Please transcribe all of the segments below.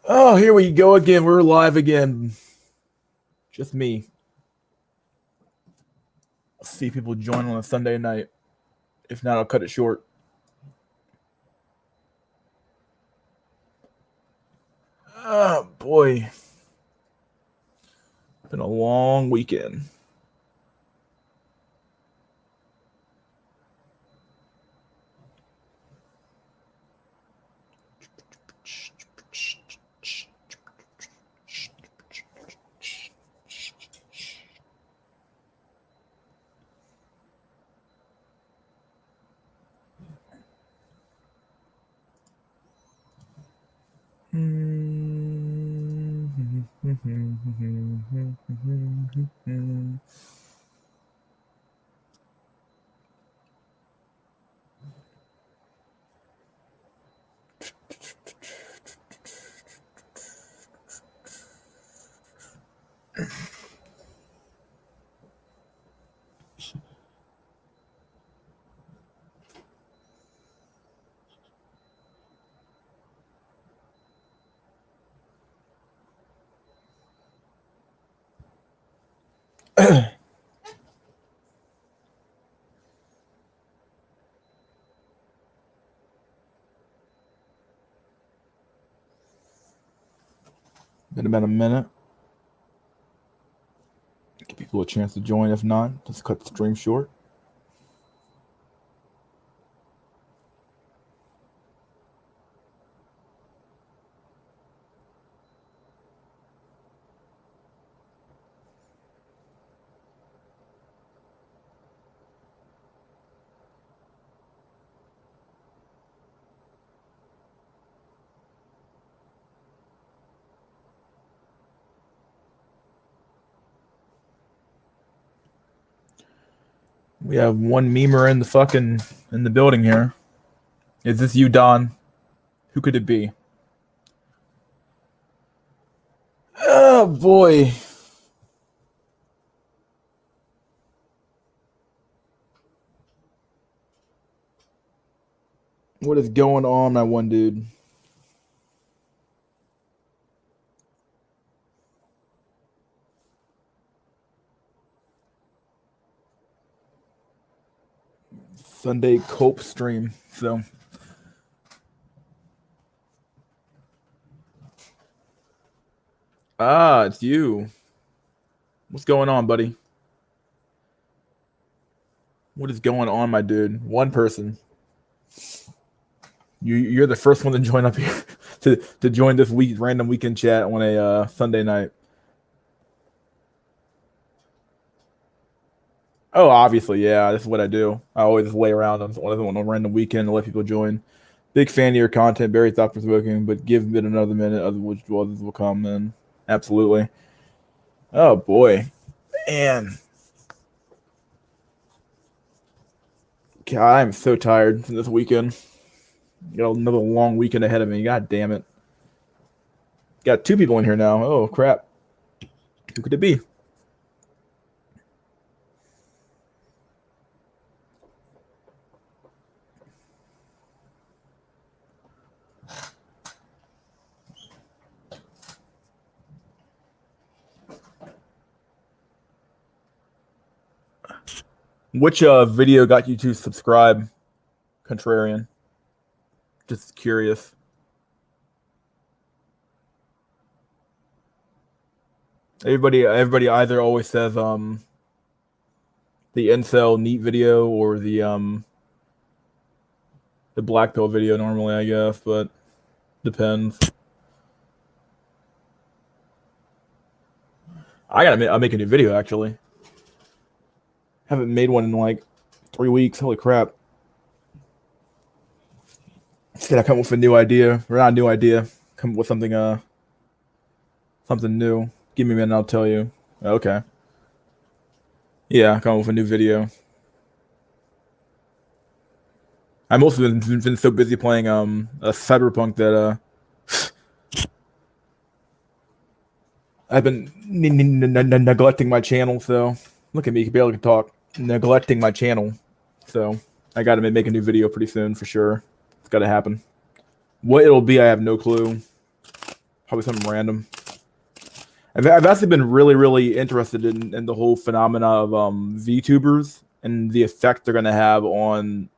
Oh, here we go again. We're live again. Just me. I'll see people join on a Sunday night. If not, I'll cut it short. Oh, boy. Been a long weekend. Been about a minute. Give people a chance to join. If not, just cut the stream short. We have one memer in the building here. Is this you, Don? Who could it be? Oh boy. What is going on, my one dude? Sunday cope stream. So it's you. What's going on, buddy? What is going on, my dude? One person. You're the first one to join up here to join this random weekend chat on a Sunday night. Oh, obviously, yeah. This is what I do. I always just lay around on a random weekend to let people join. Big fan of your content, very thought provoking, but give it another minute, others will come in. Absolutely. Oh boy, man. God, I'm so tired from this weekend. Got another long weekend ahead of me. God damn it. Got two people in here now. Oh crap. Who could it be? Which video got you to subscribe, Contrarian? Just curious. Everybody either always says the incel neat video or the black pill video normally, I guess, but depends. I'll make a new video actually. Haven't made one in like 3 weeks. Holy crap. Instead I come up with a new idea. Or not a new idea. Come up with something new. Give me a minute, I'll tell you. Okay. Yeah, come up with a new video. I've also been so busy playing a Cyberpunk that I've been neglecting my channel. So look at me, you can barely talk. Neglecting my channel. So I got to make a new video pretty soon for sure. It's got to happen. What it'll be, I have no clue. Probably something random. I've actually been really interested in the whole phenomena of VTubers and the effect they're going to have on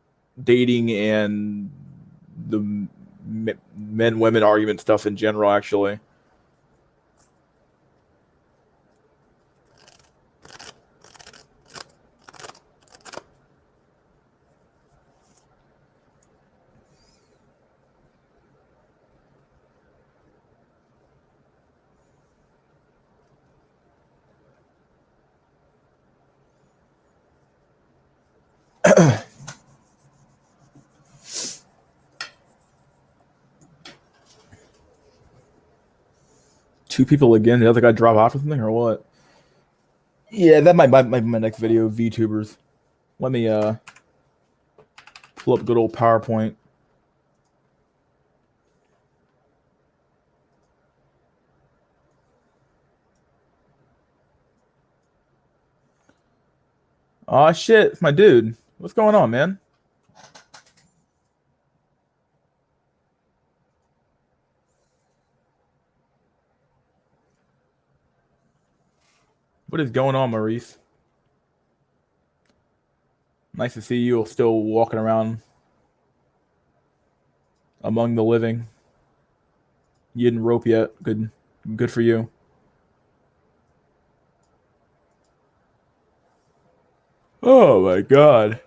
dating and the men women argument stuff in general. Actually, two people again. The other guy drop off or something or what? Yeah, that might be my next video. VTubers. Let me pull up good old PowerPoint. Oh shit, it's my dude. What's going on, man? What is going on, Maurice? Nice to see you still walking around among the living. You didn't rope yet. Good for you. Oh my god.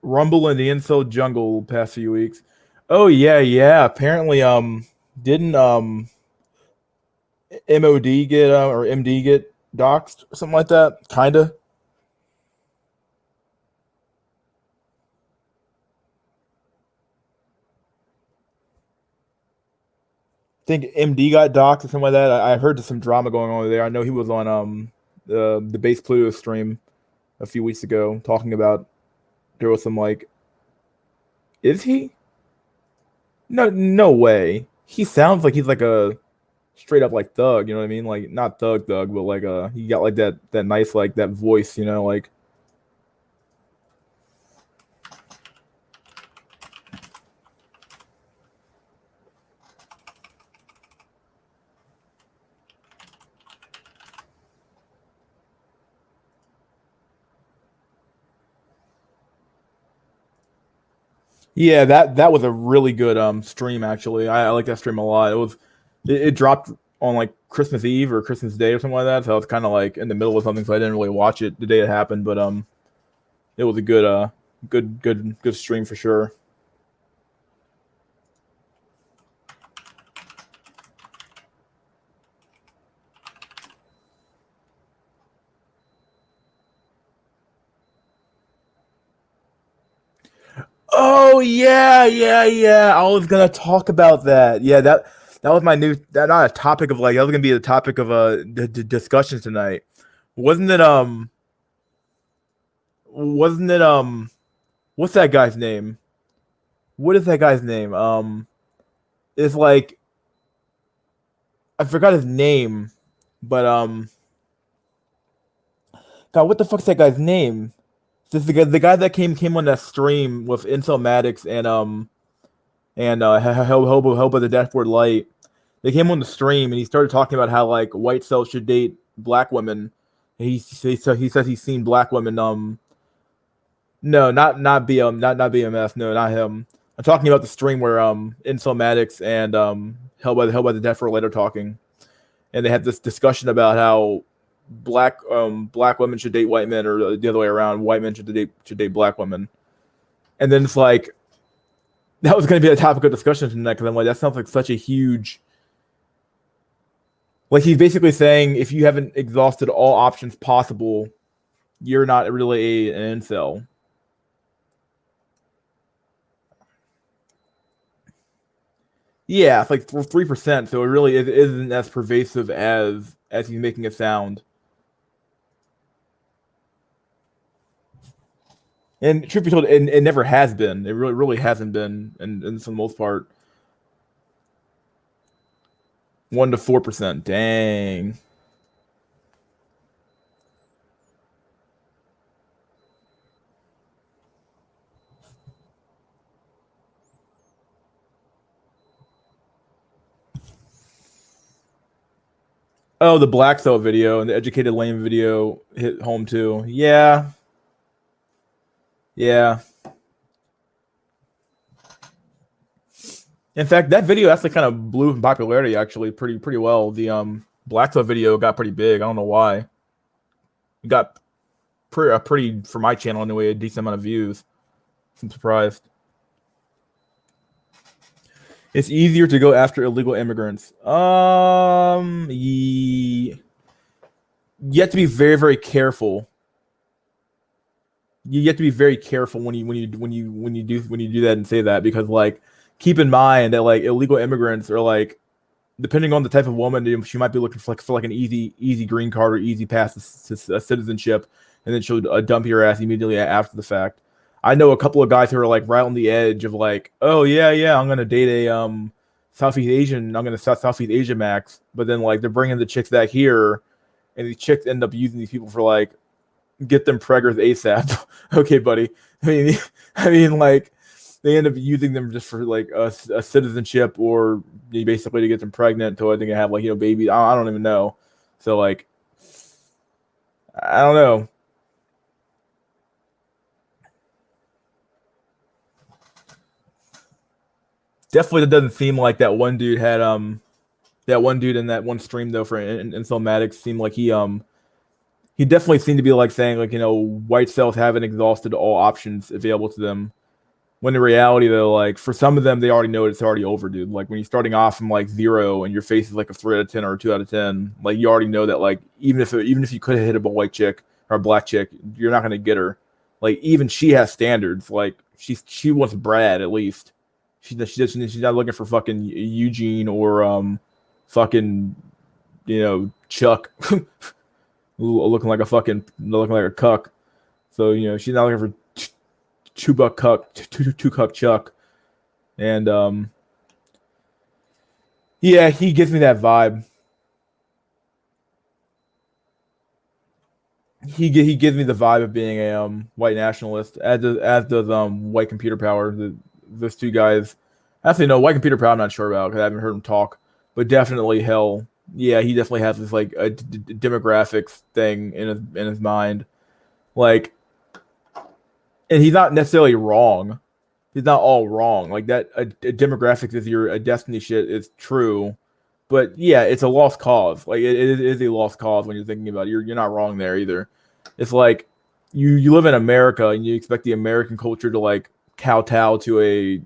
Rumble in the incel jungle past few weeks. Oh yeah, yeah. Apparently, didn't MOD get or MD get doxxed or something like that? Kinda. I think MD got doxxed or something like that. I heard there's some drama going on over there. I know he was on the base Pluto stream a few weeks ago talking about there was some like, is he? No, no way. He sounds like he's like a straight up like thug. You know what I mean? Like not thug, but like he got like that nice like that voice. You know, like yeah. That was a really good stream actually. I like that stream a lot. It dropped on like Christmas Eve or Christmas Day or something like that. So I was kind of like in the middle of something, so I didn't really watch it the day it happened. But it was a good stream for sure. Oh yeah. I was gonna talk about that. Yeah, that was my new that not a topic of like that was gonna be the topic of discussion tonight. Wasn't it wasn't it what's that guy's name? What is that guy's name? It's like I forgot his name, but God, what the fuck's that guy's name? This is the guy that came on that stream with Intel Maddox and Hobo the Dashboard Light. They came on the stream and he started talking about how like white cells should date black women. He says he's seen black women. No, not BM, not BMS. No, not him. I'm talking about the stream where Incel Maddox and Hell by the Dashboard Light are talking, and they had this discussion about how black women should date white men or the other way around. White men should date black women, and then it's like that was going to be a topic of discussion tonight because I'm like, that sounds like such a huge. Like he's basically saying, if you haven't exhausted all options possible, you're not really an incel. Yeah, it's like 3%, so it really isn't as pervasive as he's making it sound. And truth be told, it never has been. It really hasn't been, in for the most part. 1 to 4%. Dang. Oh, the Black Cell video and the Educated Lame video hit home too. Yeah, yeah. In fact, that video actually kind of blew in popularity actually pretty well. The Black Cell video got pretty big. I don't know why. It got pretty for my channel anyway, a decent amount of views. I'm surprised. It's easier to go after illegal immigrants. You have to be very careful. You have to be very careful when you do that and say that, because like keep in mind that like illegal immigrants are like, depending on the type of woman, she might be looking for like an easy green card or easy pass to citizenship, and then she'll dump your ass immediately after the fact. I know a couple of guys who are like right on the edge of like, oh yeah, I'm gonna date a Southeast Asian, I'm gonna Southeast Asia max, but then like they're bringing the chicks back here, and these chicks end up using these people for like get them preggers ASAP. Okay, buddy. I mean, like they end up using them just for like a citizenship, or basically to get them pregnant until I think I have like babies. I don't even know. So like, I don't know. Definitely, it doesn't seem like that one dude had that one dude in that one stream though for Insomatics seemed like he definitely seemed to be like saying like white cells haven't exhausted all options available to them. When in reality, though, like for some of them, they already know it's already over, dude. Like when you're starting off from like 0 and your face is like a 3 out of 10 or a 2 out of 10, like you already know that like even if you could have hit up a white chick or a black chick, you're not gonna get her. Like even she has standards. Like she wants Brad at least. She's not looking for fucking Eugene or fucking Chuck looking like a cuck. So she's not looking for two buck cuck, two cuck Chuck, and yeah, he gives me that vibe. He gives me the vibe of being a white nationalist, as does white computer power. Those two guys, actually no, white computer power I'm not sure about because I haven't heard him talk, but definitely hell yeah, he definitely has this like a demographics thing in his mind, like, and he's not necessarily wrong. He's not all wrong. Like that, a demographics is a destiny shit is true, but yeah, it's a lost cause. Like it is a lost cause when you're thinking about it. You're not wrong there either. It's like you live in America and you expect the American culture to like kowtow to a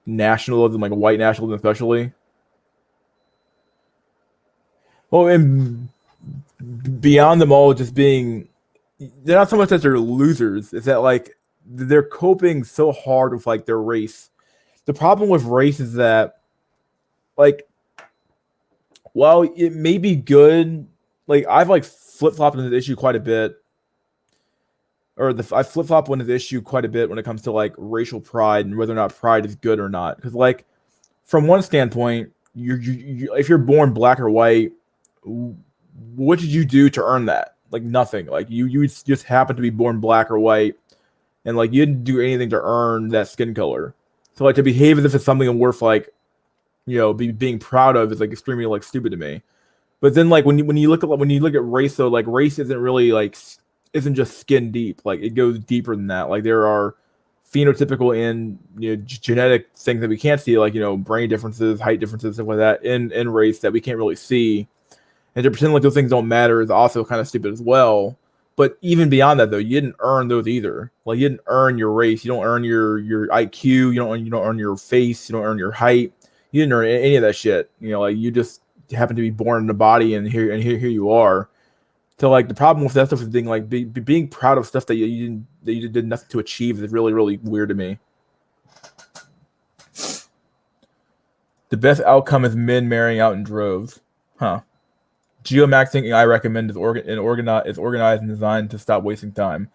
nationalism, like a white nationalism especially. Well, and beyond them all just being, they're not so much that they're losers, it's that like they're coping so hard with like their race. The problem with race is that like while it may be good, like I've like flip flopped on this issue quite a bit, or I flip flop on this issue quite a bit when it comes to like racial pride and whether or not pride is good or not. Because like from one standpoint, if you're born black or white, what did you do to earn that? Like nothing. Like you just happen to be born black or white, and like you didn't do anything to earn that skin color. So like to behave as if it's something worth like being proud of is like extremely like stupid to me. But then like when you look at race though, like race isn't really like isn't just skin deep. Like it goes deeper than that. Like there are phenotypical and genetic things that we can't see, like brain differences, height differences, stuff like that in race that we can't really see. And to pretend like those things don't matter is also kind of stupid as well. But even beyond that, though, you didn't earn those either. Like you didn't earn your race. You don't earn your IQ. You don't earn your face. You don't earn your height. You didn't earn any of that shit. Like you just happen to be born in the body, and here you are. So like the problem with that stuff is being like being proud of stuff that you did nothing to achieve is really weird to me. The best outcome is men marrying out in droves, huh? Geomaxing I recommend is organized and designed to stop wasting time.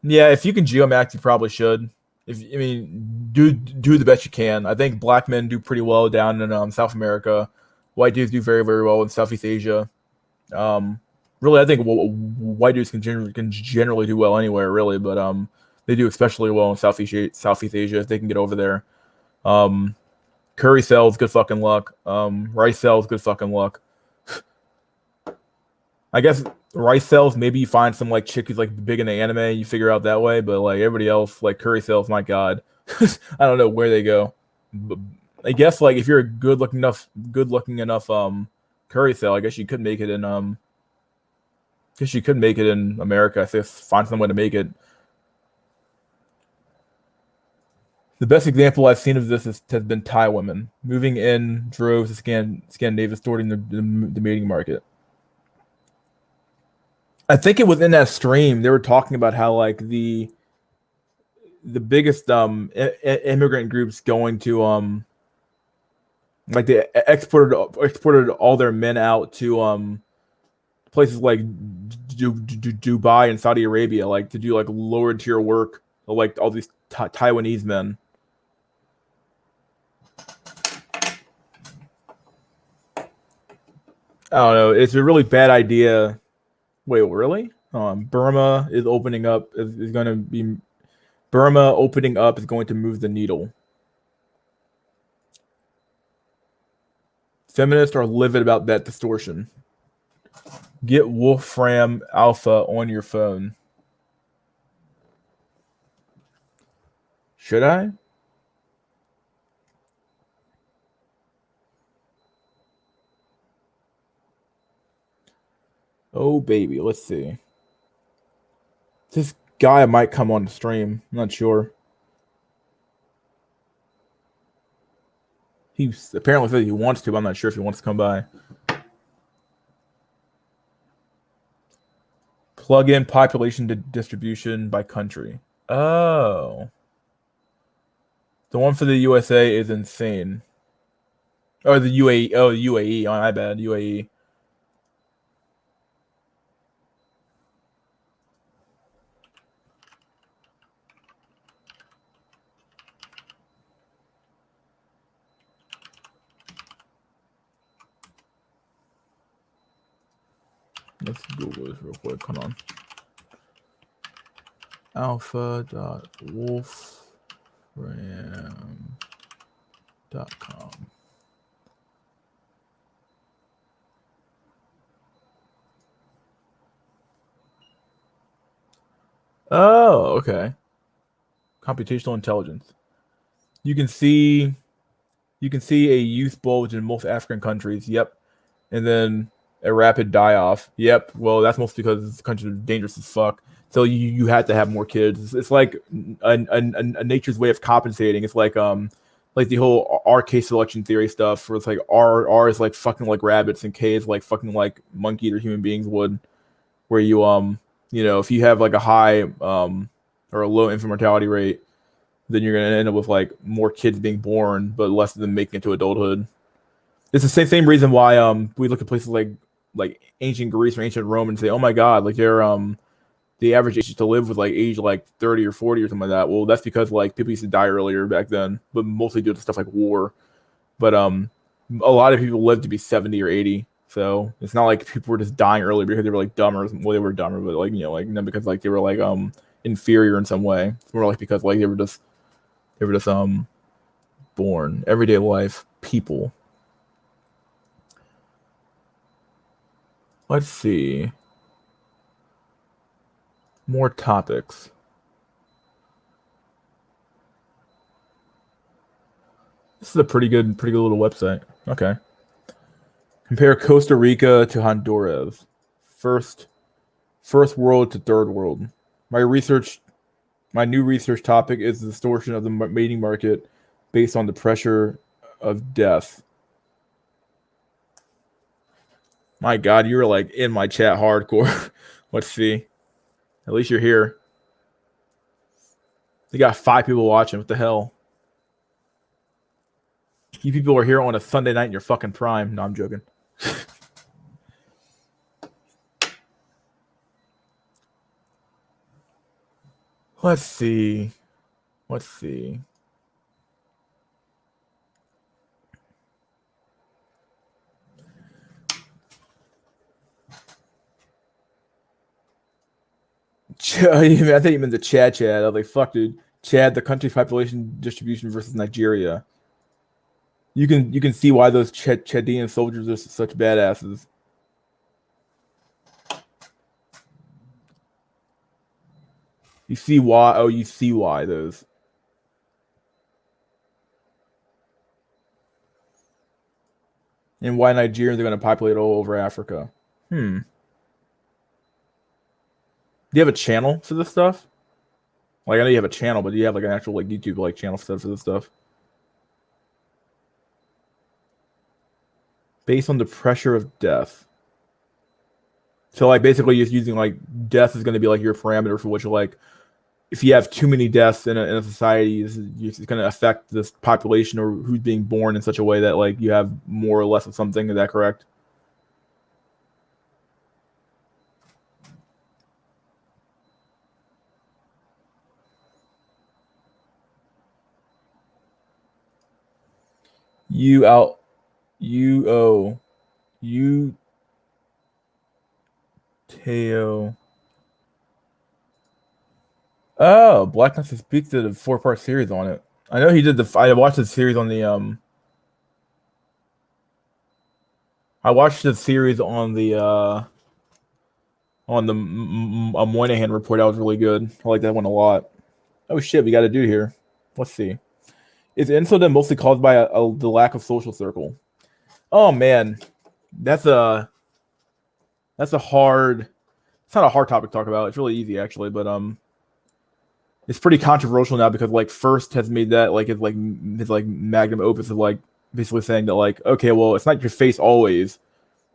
Yeah, if you can geomax, you probably should. Do the best you can. I think black men do pretty well down in South America. White dudes do very well in Southeast Asia. Really, I think white dudes can generally do well anywhere, really, but they do especially well in Southeast Asia if they can get over there. Curry sells, good fucking luck. Rice sells, good fucking luck. I guess rice sells, maybe you find some like chick who's like big in the anime, you figure out that way, but like everybody else, like curry sells, my god. I don't know where they go. But I guess like if you're a good looking enough curry sell, I guess you could make it in guess you could make it in America. I say find some way to make it. The best example I've seen of this has been Thai women moving in droves to Scandinavia, distorting the mating market. I think it was in that stream they were talking about how like the biggest immigrant groups going to like they exported all their men out to places like Dubai and Saudi Arabia, like to do like lower tier work, like all these Taiwanese men. I don't know. It's a really bad idea. Wait, really? Burma is opening up. Is going to be Burma opening up is going to move the needle. Feminists are livid about that distortion. Get Wolfram Alpha on your phone. Should I? Oh, baby. Let's see. This guy might come on the stream. I'm not sure. He apparently said he wants to, but I'm not sure if he wants to come by. Plug in population distribution by country. Oh. The one for the USA is insane. Oh, the UAE. Oh, UAE. Oh, my bad. UAE. Let's Google this real quick. Hold on. alpha.wolfram.com. Oh, okay. Computational intelligence. You can see a youth bulge in most African countries. Yep. And then a rapid die-off. Yep. Well, that's mostly because this country is dangerous as fuck. So you had to have more kids. It's like a nature's way of compensating. It's like the whole RK selection theory stuff, where it's like R is like fucking like rabbits and K is like fucking like monkeys or human beings would. Where you if you have like a high or a low infant mortality rate, then you're gonna end up with like more kids being born, but less of them making it to adulthood. It's the same reason why we look at places like ancient Greece or ancient Rome and say, oh my god, like they're the average age to live was like age like 30 or 40 or something like that. Well, that's because like people used to die earlier back then, but mostly due to stuff like war. But a lot of people lived to be 70 or 80. So it's not like people were just dying early because they were like dumber. Well, they were dumber, but like like not because like they were like inferior in some way. It's more like because like they were just born. Everyday life, people. Let's see. More topics. This is a pretty good little website. Okay. Compare Costa Rica to Honduras. First world to third world. My new research topic is the distortion of the mating market based on the pressure of death. My God, you were like in my chat hardcore. Let's see. At least you're here. They got 5 people watching. What the hell? You people are here on a Sunday night in your fucking prime. No, I'm joking. Let's see. I thought you meant the Chad. I was like, fuck, dude. Chad, the country population distribution versus Nigeria. You can see why those Chaldean soldiers are such badasses. You see why? Oh, you see why those. And why Nigerians are going to populate all over Africa. Hmm. Do you have a channel for this stuff? Like I know you have a channel, but do you have like an actual like YouTube like channel for this stuff? Based on the pressure of death. So like basically just using like death is going to be like your parameter for which like if you have too many deaths in a society, it's going to affect this population or who's being born in such a way that like you have more or less of something. Is that correct? U out U O U Teo. Oh, Black Knight speaks to the 4-part series on it. I know he did the. I watched the series on the I watched the series on the Moynihan report. That was really good. I like that one a lot. Oh shit, we got a dude here. Let's see. Is insulin mostly caused by the lack of social circle? Oh man, that's a that's a hard. It's not a hard topic to talk about. It's really easy actually, but it's pretty controversial now because like First has made that like his like magnum opus of like basically saying that like okay, well it's not your face always.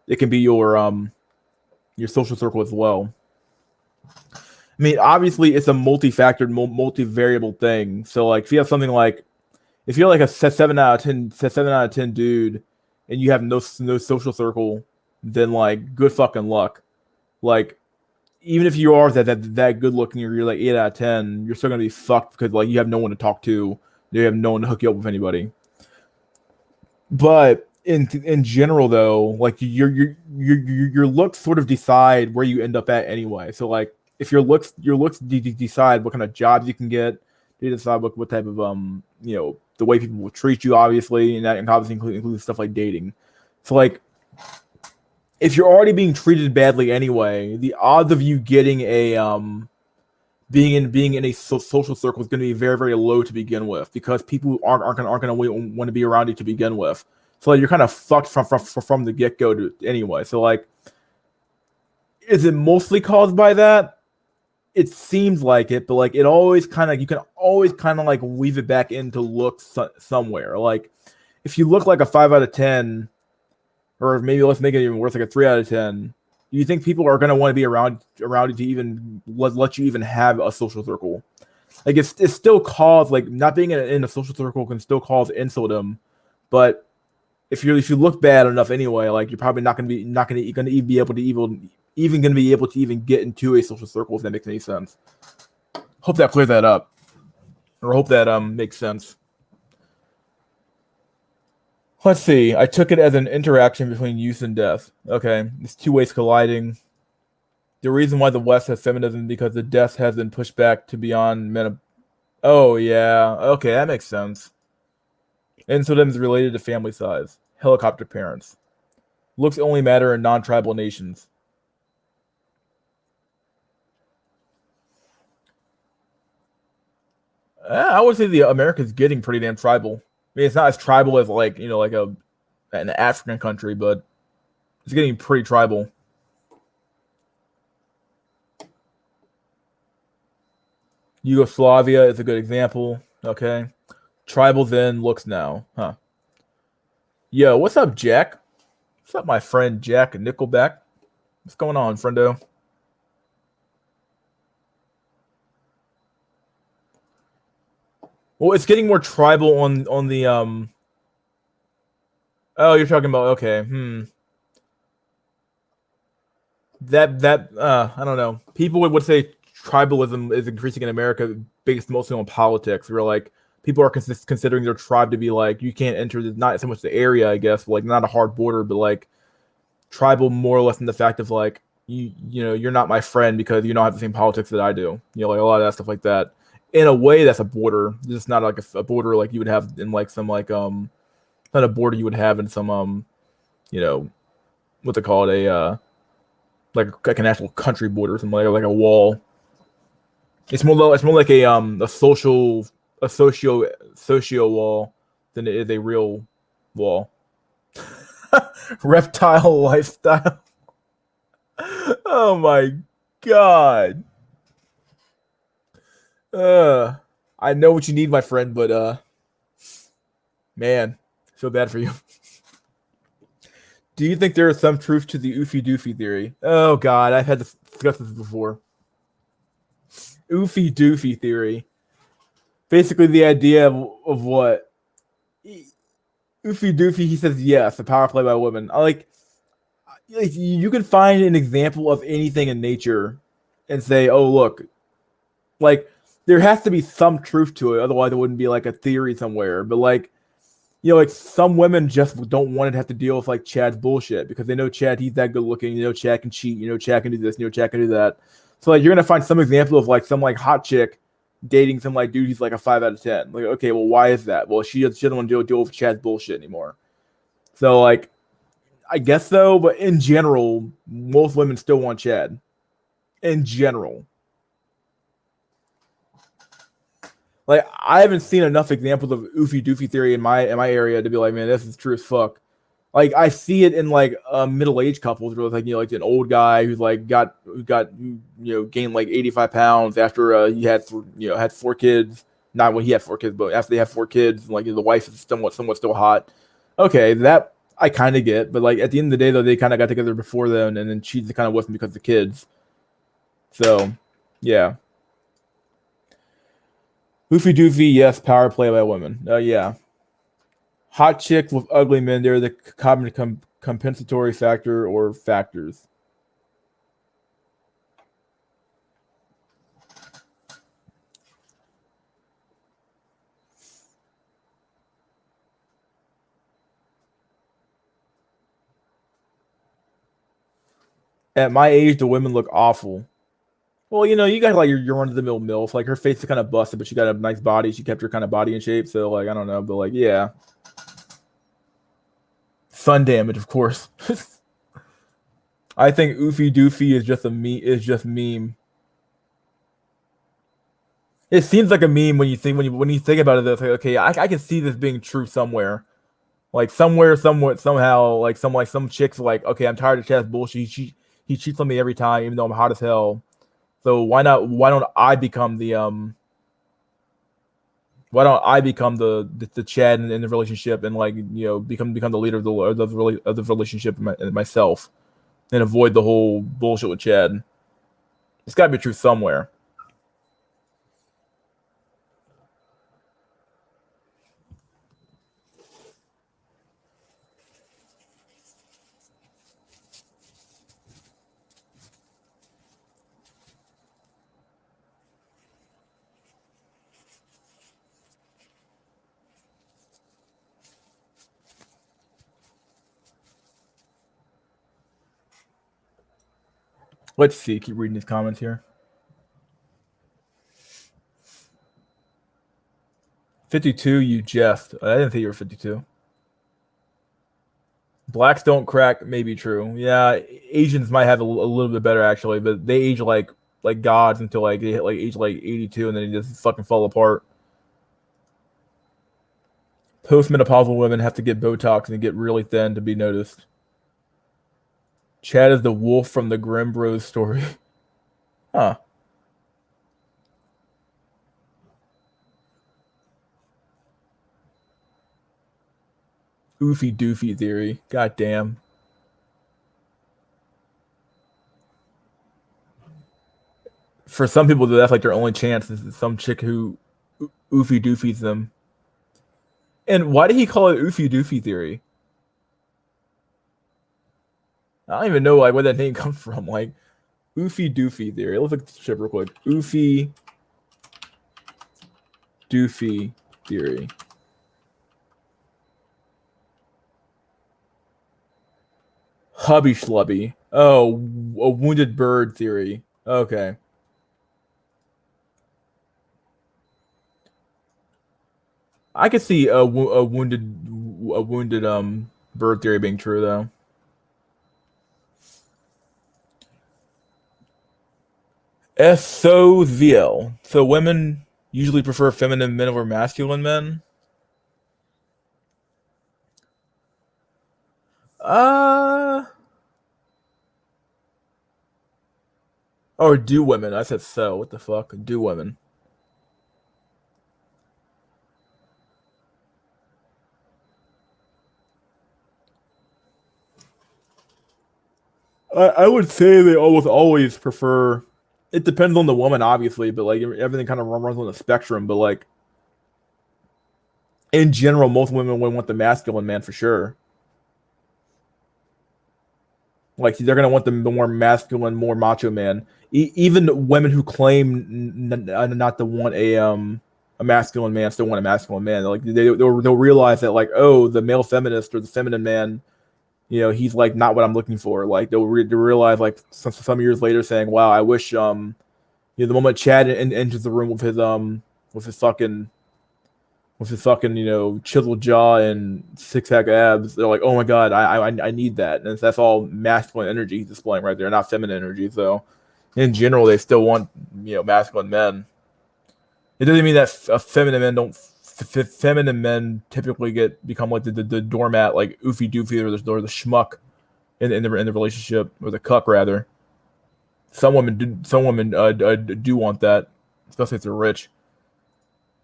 It can be your social circle as well. I mean, obviously, it's a multi-factored, multi-variable thing. So, like, if you have something like, if you're like a 7 out of 10 dude, and you have no social circle, then like, good fucking luck. Like, even if you are that good looking, or you're like 8 out of 10, you're still gonna be fucked because like you have no one to talk to, you have no one to hook you up with anybody. But in general though, like your looks sort of decide where you end up at anyway. So like if your looks decide what kind of jobs you can get, they decide what type of the way people will treat you, obviously, and that obviously includes stuff like dating. So like if you're already being treated badly anyway, the odds of you getting a being in a social circle is going to be very very low to begin with because people aren't going to want to be around you to begin with. So like, you're kind of fucked from the get go to anyway. So like, is it mostly caused by that? It seems like it, but like it always kind of you can always kind of like weave it back into looks somewhere. Like if you look like a 5 out of 10, or maybe let's make it even worse, like a 3 out of 10. Do you think people are going to want to be around you to even let you even have a social circle? Like it's still cause like not being in a social circle can still cause insultum, but if you look bad enough anyway, like you're probably not going to be able to even going to be able to even get into a social circle if that makes any sense. Hope that clears that up, or hope that makes sense. Let's see. I took it as an interaction between youth and death. Okay, it's two ways colliding. The reason why the West has feminism is because the death has been pushed back to beyond men. Oh yeah, okay, that makes sense. Insulin is related to family size. Helicopter parents. Looks only matter in non-tribal nations. I would say the America's getting pretty damn tribal. I mean, it's not as tribal as like like an African country, but it's getting pretty tribal. Yugoslavia is a good example. Okay, tribal then looks now, huh? Yo, what's up, Jack? What's up, my friend Jack Nickelback? What's going on, friendo? Well, it's getting more tribal on the Oh, you're talking about okay. That I don't know. People would say tribalism is increasing in America based mostly on politics. Where like people are considering their tribe to be like you can't enter not so much the area, I guess, but like not a hard border, but like tribal more or less in the fact of like you're not my friend because you don't have the same politics that I do. Like a lot of that stuff like that. In a way, that's a border. It's not like a border like you would have in like some like not a border you would have in some you know, what they call it, a like an actual country border, something like a wall. It's more like a social a socio wall than it is a real wall. Reptile lifestyle. Oh my god. Uh, I know what you need, my friend, but man, I feel bad for you. Do you think there is some truth to the oofy doofy theory? Oh god, I've had to discuss this before. Oofy doofy theory. Basically, the idea of what oofy doofy. He says yes, a power play by women. Like you can find an example of anything in nature, and say, oh look, like there has to be some truth to it. Otherwise, it wouldn't be like a theory somewhere. But like like some women just don't want to have to deal with like Chad's bullshit because they know Chad, he's that good looking. Chad can cheat. Chad can do this. Chad can do that. So like you're gonna find some example of like some like hot chick dating some like dude who's like a 5 out of 10. Like okay, well why is that? Well she doesn't want to deal with Chad's bullshit anymore. So like I guess so, but in general, most women still want Chad. In general, like I haven't seen enough examples of oofy doofy theory in my area to be like, man, this is true as fuck. Like I see it in like middle aged couples where it's like like an old guy who's like gained like 85 pounds after he had had 4 kids. Not when he had 4 kids, but after they have 4 kids, like the wife is somewhat still hot. Okay, that I kind of get, but like at the end of the day though, they kind of got together before then, and then she's kind of with him because of the kids. So yeah, oofy doofy, yes, power play by women. Yeah, hot chick with ugly men. They're the common compensatory factor or factors. At my age, the women look awful. Well, you got like your run of the mill MILF. Like her face is kind of busted, but she got a nice body. She kept her kind of body in shape. So like I don't know, but like yeah, sun damage, of course. I think oofy doofy is just a is just meme. It seems like a meme when you think about it. It's like okay, I can see this being true somewhere. Like somewhere, somehow, like some chicks like, okay, I'm tired of Chad's bullshit. He cheats on me every time, even though I'm hot as hell. So why not? Why don't I become the Chad in the relationship and like become the leader of the relationship myself and avoid the whole bullshit with Chad? It's got to be true somewhere. Let's see. Keep reading these comments here. 52, you jest. I didn't think you were 52. Blacks don't crack, may be true. Yeah, Asians might have a little bit better actually, but they age like gods until like they hit like age like 82, and then they just fucking fall apart. Postmenopausal women have to get Botox and get really thin to be noticed. Chad is the wolf from the Grimm Bros story. Huh. Oofy doofy theory. God damn. For some people, that's like their only chance is some chick who oofy doofies them. And why did he call it oofy doofy theory? I don't even know like where that name comes from. Like oofy doofy theory. Let's look at the ship real quick. Oofy doofy theory. Hubby schlubby. Oh, a wounded bird theory. Okay. I could see a a wounded bird theory being true though. SOVL. So women usually prefer feminine men over masculine men. Uh or do women? I said so. What the fuck? Do women? I would say they almost always prefer. It depends on the woman, obviously, but like everything kind of runs on the spectrum. But like in general, most women would want the masculine man for sure. Like they're gonna want the more masculine, more macho man. Even women who claim not to want a masculine man still want a masculine man. Like they'll realize that like, oh, the male feminist or the feminine man, he's like not what I'm looking for. Like they'll realize like some years later saying, wow, I wish the moment Chad enters the room with his fucking chiseled jaw and six pack abs, they're like, oh my god, I need that, and that's all masculine energy he's displaying right there, not feminine energy. So in general, they still want masculine men. It doesn't mean that feminine men don't. Feminine men typically become like the doormat, like oofy doofy or the schmuck in the relationship, or the cuck rather. Some women do want that, especially if they're rich.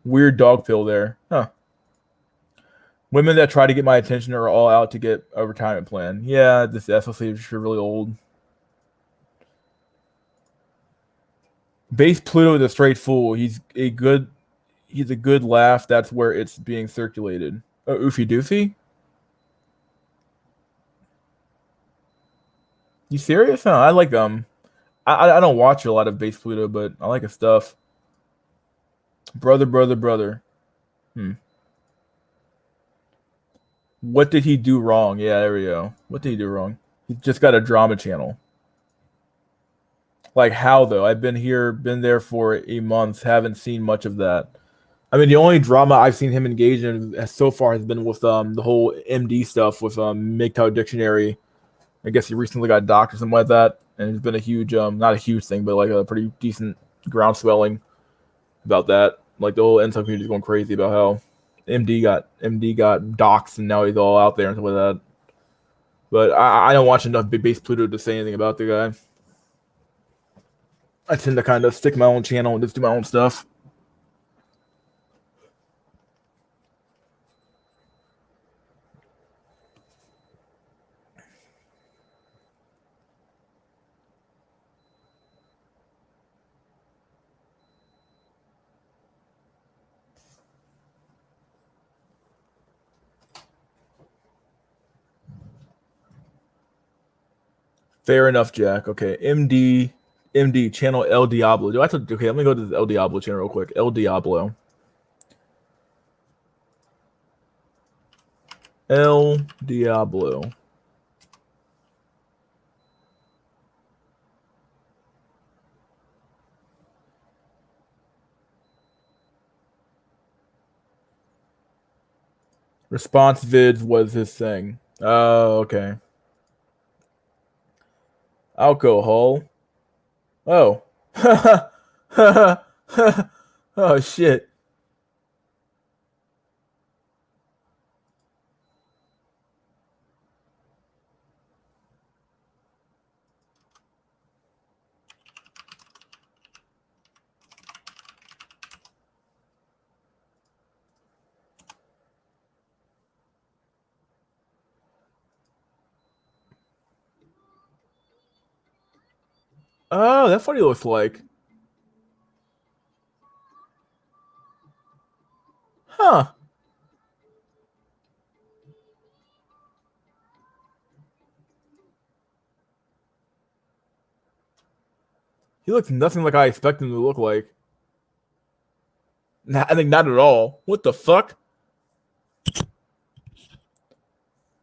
Weird dog pill there, huh? Women that try to get my attention are all out to get a retirement plan. Yeah, this SLC is really old. Base Pluto is a straight fool. He's a good laugh. That's where it's being circulated. Oh, Oofy Doofy? You serious? Huh? I like I don't watch a lot of Base Pluto, but I like his stuff. Brother, brother, brother. Hmm. What did he do wrong? Yeah, there we go. What did he do wrong? He just got a drama channel. Like how though? I've been there for a month, haven't seen much of that. I mean, the only drama I've seen him engage in so far has been with the whole MD stuff with MGTOW Dictionary. I guess he recently got docked or something like that, and it's been a huge not a huge thing, but like a pretty decent groundswelling about that. Like the whole NSO community is going crazy about how MD got doxxed and now he's all out there and stuff like that. But I don't watch enough Big Base Pluto to say anything about the guy. I tend to kind of stick my own channel and just do my own stuff. Fair enough, Jack. Okay, MD channel El Diablo. Do I have to? Okay, let me go to the El Diablo channel real quick. El Diablo. El Diablo. Response vids was his thing. Oh, okay. Alcohol. Oh. Oh shit. Oh, that's what he looks like. Huh. He looks nothing like I expect him to look like. I think not at all. What the fuck?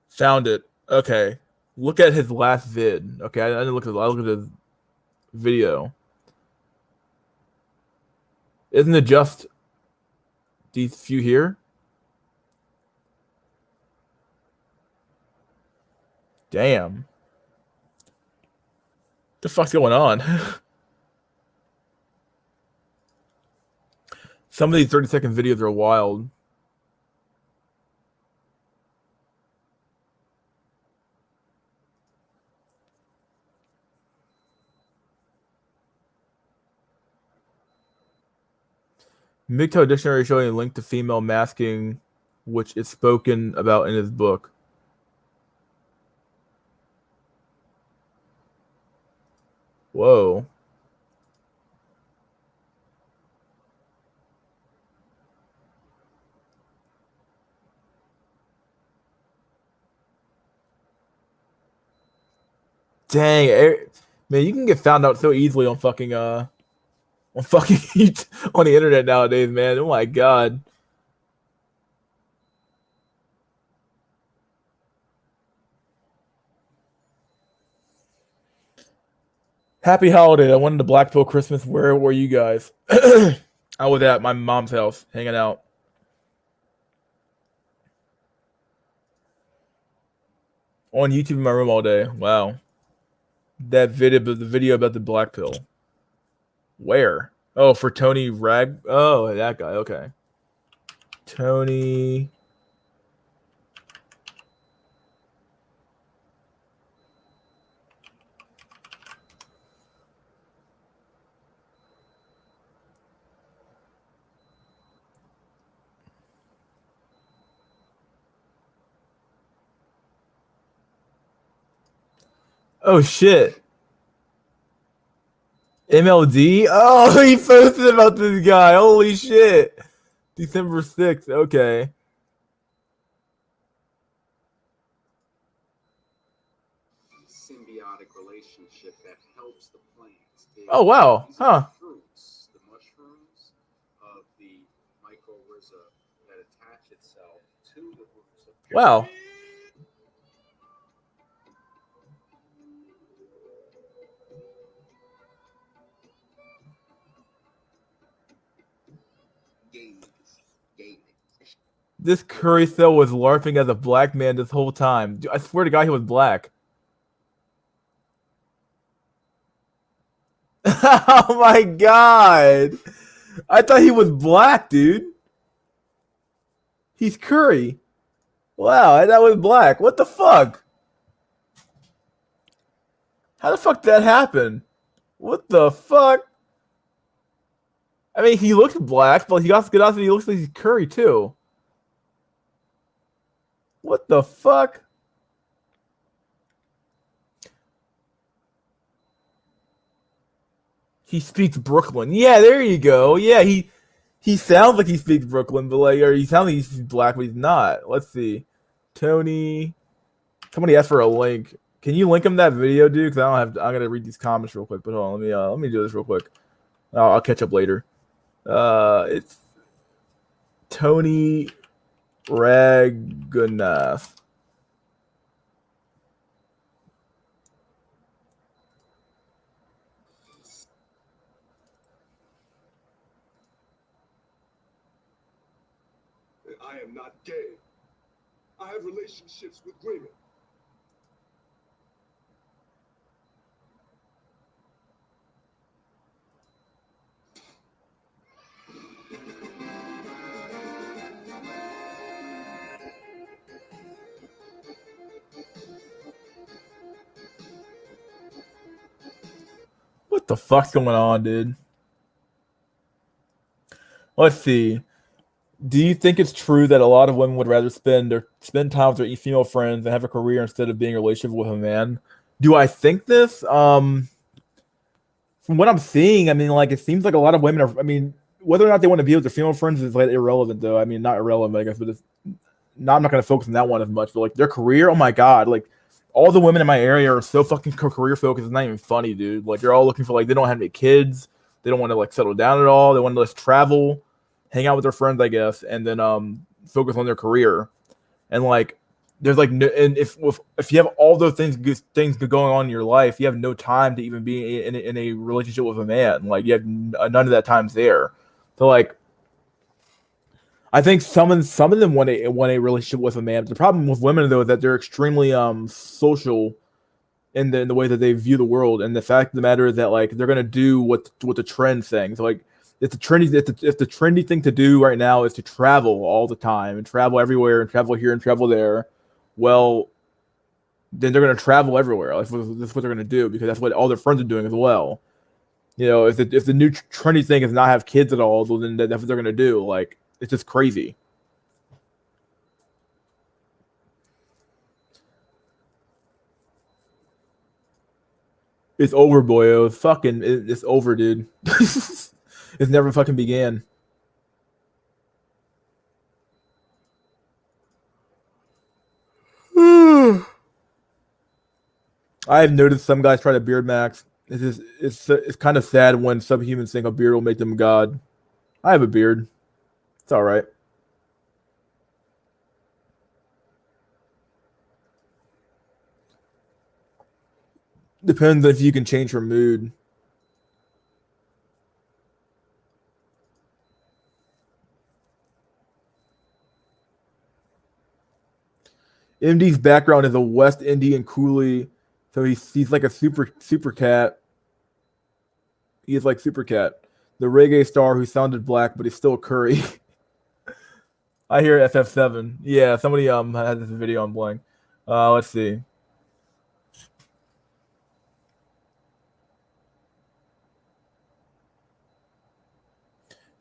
Found it. Okay. Look at his last vid. Okay, I didn't look at. I looked at his video. Isn't it just these few here? Damn. What the fuck's going on? Some of these 30-second videos are wild. MGTOW dictionary showing a link to female masking, which is spoken about in his book. Whoa. Dang, man, you can get found out so easily on fucking on the internet nowadays, man. Oh my god. Happy holiday. I wanted a black pill Christmas. Where were you guys? I was at my mom's house hanging out. On YouTube in my room all day. Wow. The video about the black pill. Where? Oh, for Tony Rag. Oh, that guy. Okay. Tony. Oh shit. MLD? Oh, he posted about this guy. Holy shit. December 6th. Okay. Symbiotic relationship that helps the plants. Oh wow. Huh. Fruits, the mushrooms of the mycorrhiza that attach itself to the roots of Wow. This curry cell was LARPing as a black man this whole time. Dude, I swear to God, he was black. Oh my god. I thought he was black, dude. He's curry. Wow, I thought he was black. What the fuck? How the fuck did that happen? What the fuck? I mean, he looks black, but he looks like he's curry too. What the fuck? He speaks Brooklyn. Yeah, there you go. Yeah, he sounds like he speaks Brooklyn, but like, or he sounds like he's black, but he's not. Let's see. Tony. Somebody asked for a link. Can you link him that video, dude? Because I don't have. I'm gonna read these comments real quick. But hold on, let me do this real quick. I'll catch up later. It's Tony Raghunath. I am not gay. I have relationships with women. What the fuck's going on, dude? Let's see. Do you think it's true that a lot of women would rather spend time with their female friends and have a career instead of being in a relationship with a man? Do I think this? From what I'm seeing, I mean, like it seems like a lot of women are. I mean, whether or not they want to be with their female friends is like irrelevant, though. I mean, not irrelevant, I guess, but I'm not going to focus on that one as much. But like their career, oh my god, like all the women in my area are so fucking career focused. It's not even funny, dude. Like they're all looking for like they don't have any kids, they don't want to like settle down at all. They want to just travel, hang out with their friends, I guess, and then focus on their career. And like there's like no, and if you have all those things going on in your life, you have no time to even be in a relationship with a man. Like you have none of that time's there. So like I think some of them want a relationship with a man. The problem with women though is that they're extremely social in the way that they view the world, and the fact of the matter is that like they're gonna do what the trend saying. So like if the trendy thing to do right now is to travel all the time and travel everywhere and travel here and travel there, well, then they're gonna travel everywhere. That's what they're gonna do because that's what all their friends are doing as well. You know, if the new trendy thing is not have kids at all, well, then that's what they're gonna do. Like it's just crazy. It's over, boyo. It's over, dude. It's never fucking began. I have noticed some guys try to beard max. It's kind of sad when subhumans think a beard will make them a god. I have a beard. It's all right. Depends if you can change her mood. MD's background is a West Indian coolie, so he's like a super cat. He is like Super Cat, the reggae star who sounded black, but he's still Curry. I hear FF7. Yeah, somebody had this video on Blank. Let's see.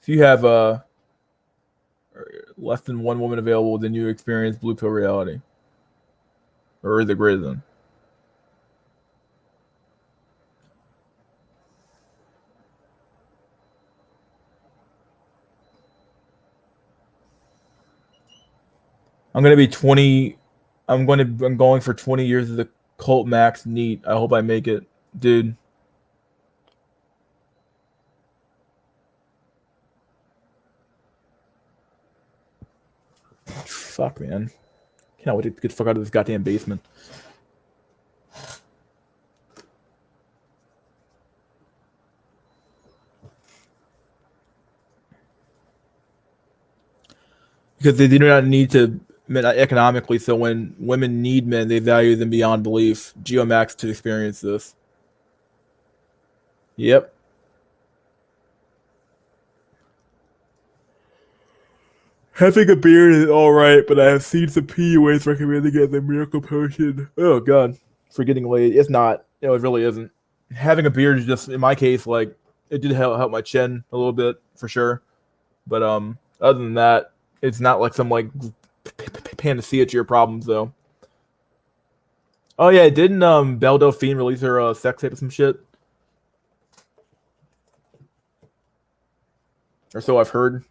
If you have less than one woman available, then you experience blue pill reality, or is it greater than? I'm gonna be 20. I'm going for 20 years of the cult max neat. I hope I make it, dude. Fuck, man. Can't wait to get the fuck out of this goddamn basement. Because they do not need to men economically, so when women need men, they value them beyond belief. Geomax to experience this. Yep. Having a beard is alright, but I have seen some PUAs recommending it as a miracle potion. Oh god. For getting laid. It's not. It really isn't. Having a beard is just, in my case, like, it did help my chin a little bit, for sure. But other than that, it's not like some like panacea to your problems though. Oh yeah, didn't Belle Delphine release her sex tape or some shit? Or so I've heard.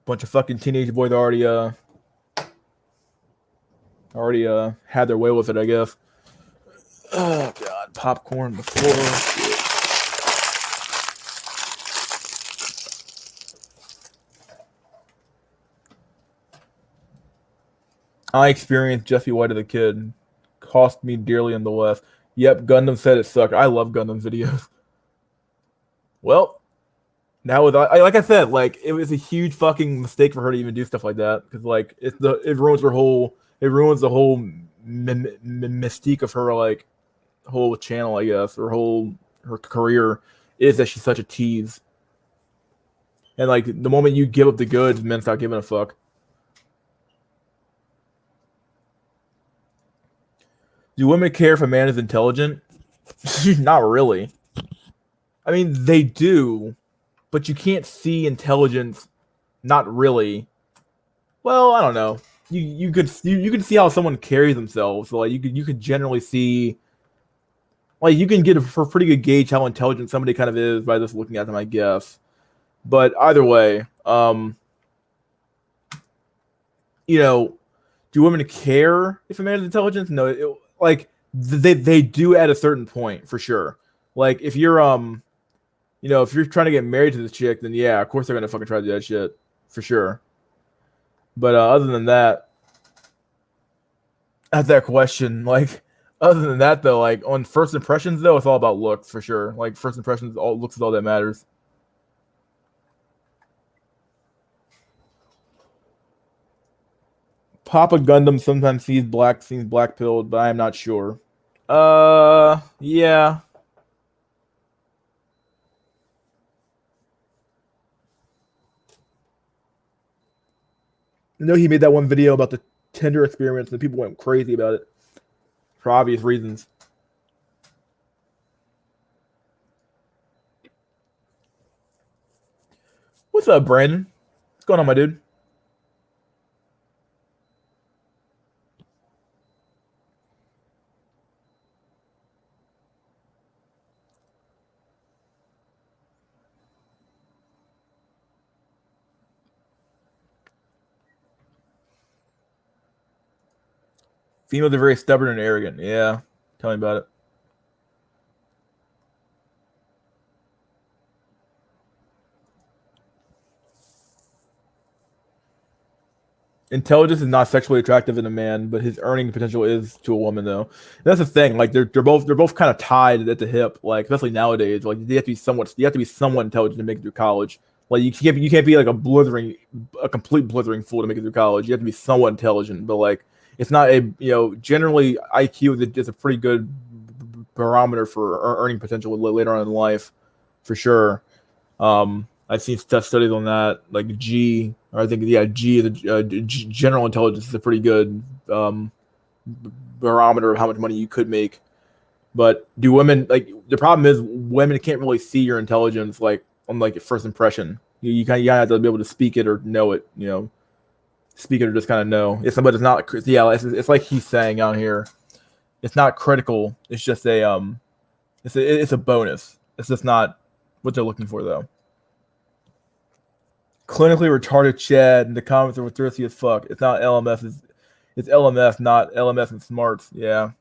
Bunch of fucking teenage boys already had their way with it, I guess. Oh god, popcorn before. I experienced Jeffy White as a kid. Cost me dearly in the West. Yep, Gundam said it sucked. I love Gundam videos. Well, now with like I said, like it was a huge fucking mistake for her to even do stuff like that because like it ruins the whole mystique of her like whole channel, I guess, her career is that she's such a tease. And like the moment you give up the goods, men start giving a fuck. Do women care if a man is intelligent? Not really. I mean, they do, but you can't see intelligence. Not really. Well, I don't know. You could see how someone carries themselves. So like you could generally see, like you can get a pretty good gauge how intelligent somebody kind of is by just looking at them, I guess. But either way, you know, do women care if a man is intelligent? No, like they do at a certain point for sure. Like if you're if you're trying to get married to this chick, then yeah, of course they're gonna fucking try to do that shit for sure. But other than that, at that question, like other than that though, like on first impressions though, it's all about looks for sure. Like first impressions, all looks is all that matters. Papa Gundam sometimes seems black pilled, but I am not sure. Yeah. I know he made that one video about the Tinder experiments, and people went crazy about it for obvious reasons. What's up, Brandon? What's going on, my dude? Females are very stubborn and arrogant. Yeah, tell me about it. Intelligence is not sexually attractive in a man, but his earning potential is to a woman though. And that's the thing. Like they're both kind of tied at the hip. Like especially nowadays, like you have to be somewhat intelligent to make it through college. Like you can't be like a complete blithering fool to make it through college. You have to be somewhat intelligent, but like it's not a generally IQ is a pretty good barometer for earning potential later on in life, for sure. I've seen studies on that, like G, or I think G, general intelligence is a pretty good barometer of how much money you could make. But do women like the problem is women can't really see your intelligence like on like first impression. You kind of have to be able to speak it or know it. Speak it or just kind of know. It's not. Yeah, it's like he's saying out here. It's not critical. It's just it's a bonus. It's just not what they're looking for though. Clinically retarded Chad and the comments are thirsty as fuck. It's not LMS. It's LMS, not LMS and smarts. Yeah.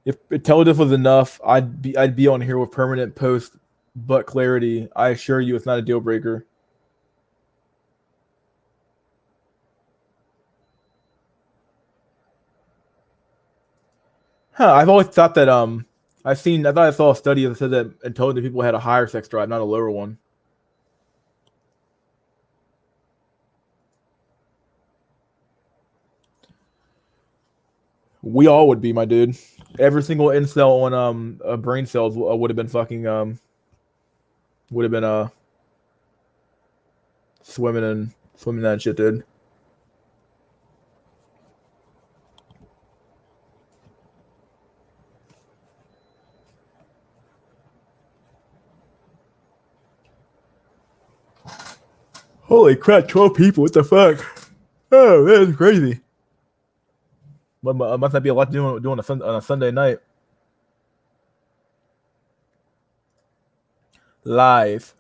If intelligence was enough, I'd be on here with permanent post but clarity. I assure you, it's not a deal breaker. Huh? I've always thought that I thought I saw a study that said that intelligent people had a higher sex drive, not a lower one. We all would be, my dude. Every single incel on brain cells would have been fucking would have been swimming that shit, dude. Holy crap, 12 people, what the fuck? Oh, that is crazy. Must not be a lot to do on a Sunday night. Live.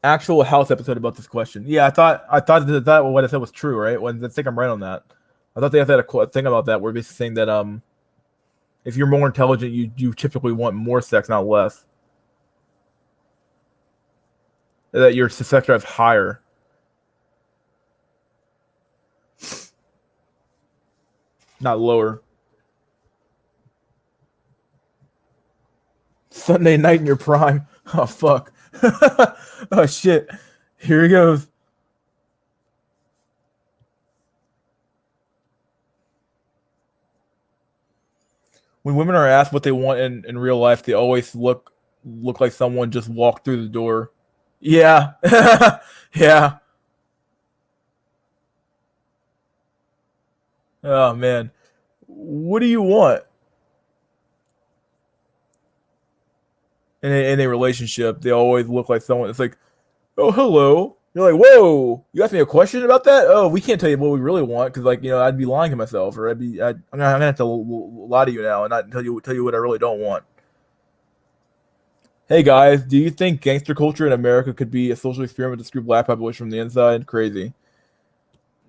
Actual house episode about this question. Yeah, I thought what I said was true, right? I think I'm right on that. I thought they had a thing about that where basically saying that if you're more intelligent, you typically want more sex, not less. That your sex drive higher. Not lower. Sunday night in your prime. Oh fuck. Oh shit. Here he goes. When women are asked what they want in real life, they always look like someone just walked through the door. Yeah. Yeah. Oh man. What do you want in a relationship? They always look like someone. It's like, oh, hello. You're like, whoa. You asked me a question about that? Oh, we can't tell you what we really want because, like, I'd be lying to myself, or I'm gonna have to lie to you now and not tell you what I really don't want. Hey guys, do you think gangster culture in America could be a social experiment to screw black population from the inside? Crazy.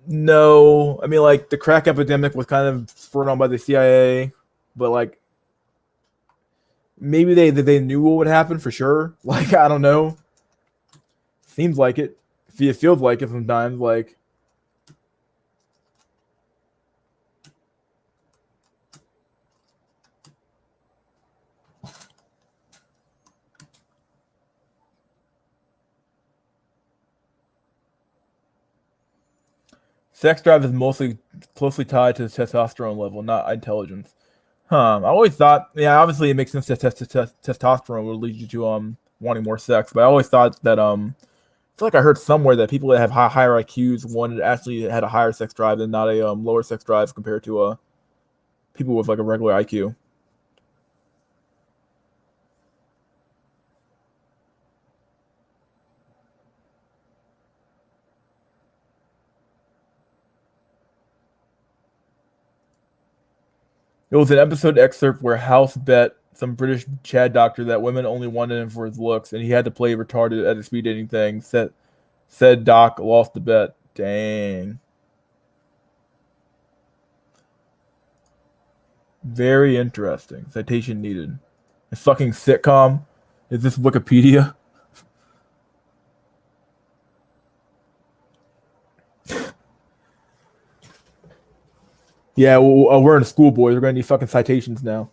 No, I mean like the crack epidemic was kind of spurred on by the CIA, but like maybe they knew what would happen for sure. Like I don't know. Seems like it. It feels like it sometimes. Like Sex drive is mostly closely tied to the testosterone level, not intelligence. I always thought, yeah, obviously it makes sense that testosterone would lead you to wanting more sex, but I always thought that I feel like I heard somewhere that people that have higher IQs wanted actually had a higher sex drive than not a lower sex drive compared to people with like a regular IQ. It was an episode excerpt where House bet some British Chad doctor that women only wanted him for his looks, and he had to play retarded at a speed dating thing. Said Doc lost the bet. Dang. Very interesting. Citation needed. A fucking sitcom? Is this Wikipedia? Yeah, well, we're in school, boys. We're gonna need fucking citations now.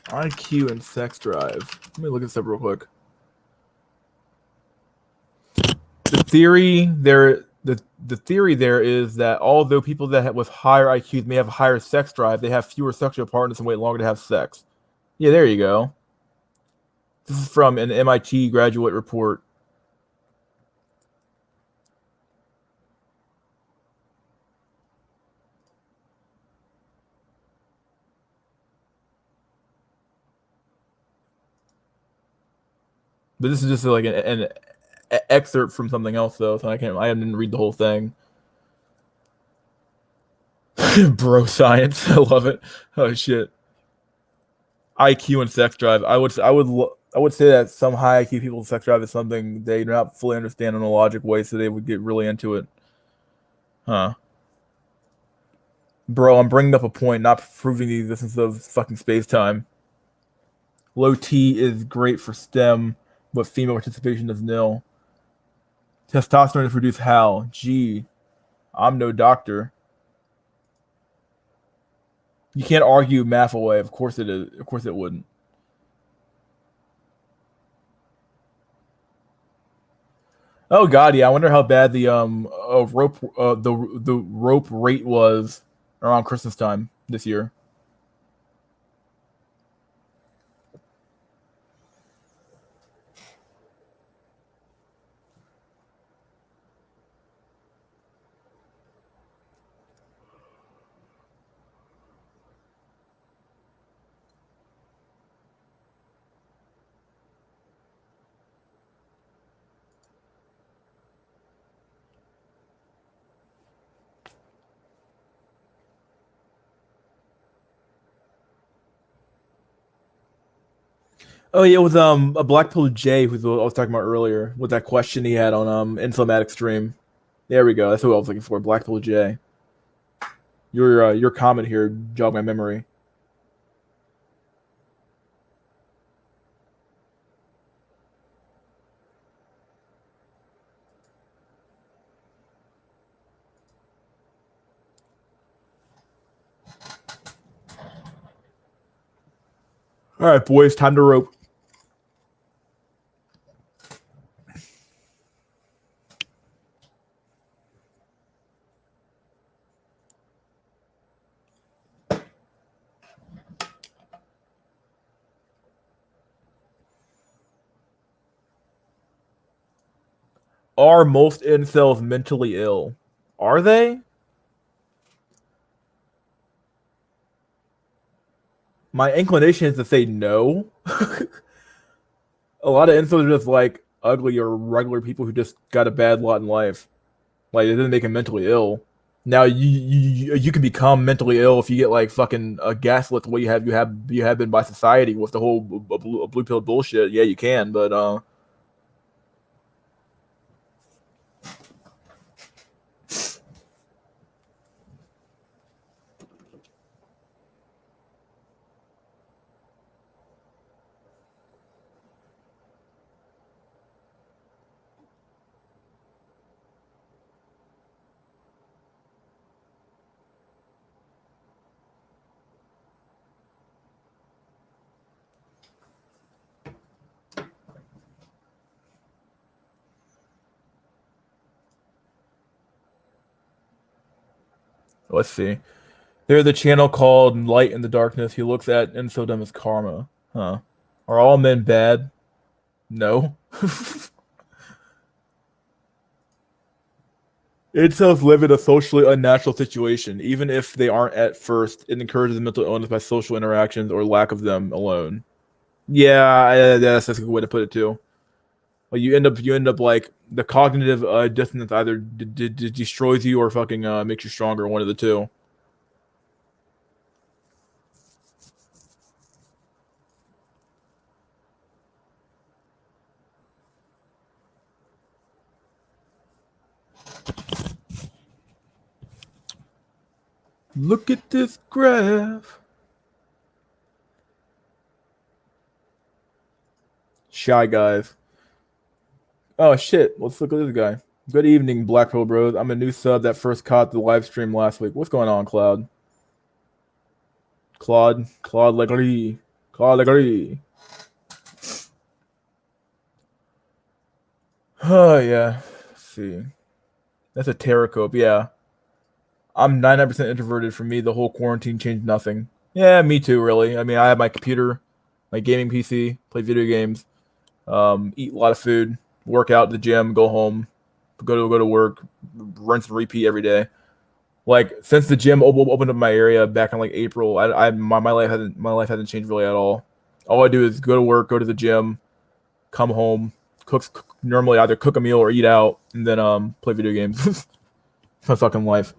IQ and sex drive. Let me look this up real quick. The theory there is that although people with higher IQs may have a higher sex drive, they have fewer sexual partners and wait longer to have sex. Yeah, there you go. This is from an MIT graduate report. But this is just like an excerpt from something else, though, so I didn't read the whole thing. Bro science, I love it. Oh shit. IQ and sex drive. I would say that some high IQ people's sex drive is something they do not fully understand in a logic way, so they would get really into it. Huh. Bro, I'm bringing up a point, not proving the existence of fucking space time. Low T is great for STEM, but female participation is nil. Testosterone is produced how? Gee, I'm no doctor. You can't argue math away. Of course it is. Of course it wouldn't. Oh god, yeah. I wonder how bad the rope rate was around Christmas time this year. Oh yeah, it was a Black Pill J who I was talking about earlier with that question he had on Inflamat Stream. There we go. That's who I was looking for. Black Pill J. Your comment here jogged my memory. All right, boys, time to rope. Are most incels mentally ill? Are they? My inclination is to say no. A lot of incels are just like ugly or regular people who just got a bad lot in life. Like it doesn't make them mentally ill. Now you can become mentally ill if you get like fucking gaslit the way you have been by society with the whole blue pill bullshit. Yeah, you can, but let's see. There's a channel called Light in the Darkness. He looks at infodom as karma. Huh? Are all men bad? No. Incels live in a socially unnatural situation. Even if they aren't at first, it encourages mental illness by social interactions or lack of them alone. Yeah, that's a good way to put it too. Like you end up like the cognitive dissonance either destroys you or fucking makes you stronger. One of the two. Look at this graph. Shy guys. Oh shit, let's look at this guy. Good evening, Black Pearl Bros. I'm a new sub that first caught the live stream last week. What's going on, Cloud? Claude Legris. Claude Legris. Oh yeah. Let's see. That's a Terracope, yeah. I'm 99% introverted. For me, the whole quarantine changed nothing. Yeah, me too, really. I mean, I have my computer, my gaming PC, play video games, eat a lot of food, work out at the gym, go home, go to work, rinse and repeat every day. Like since the gym opened up in my area back in like April, my life hasn't changed really at all. All I do is go to work, go to the gym, come home, normally either cook a meal or eat out, and then play video games. It's my fucking life.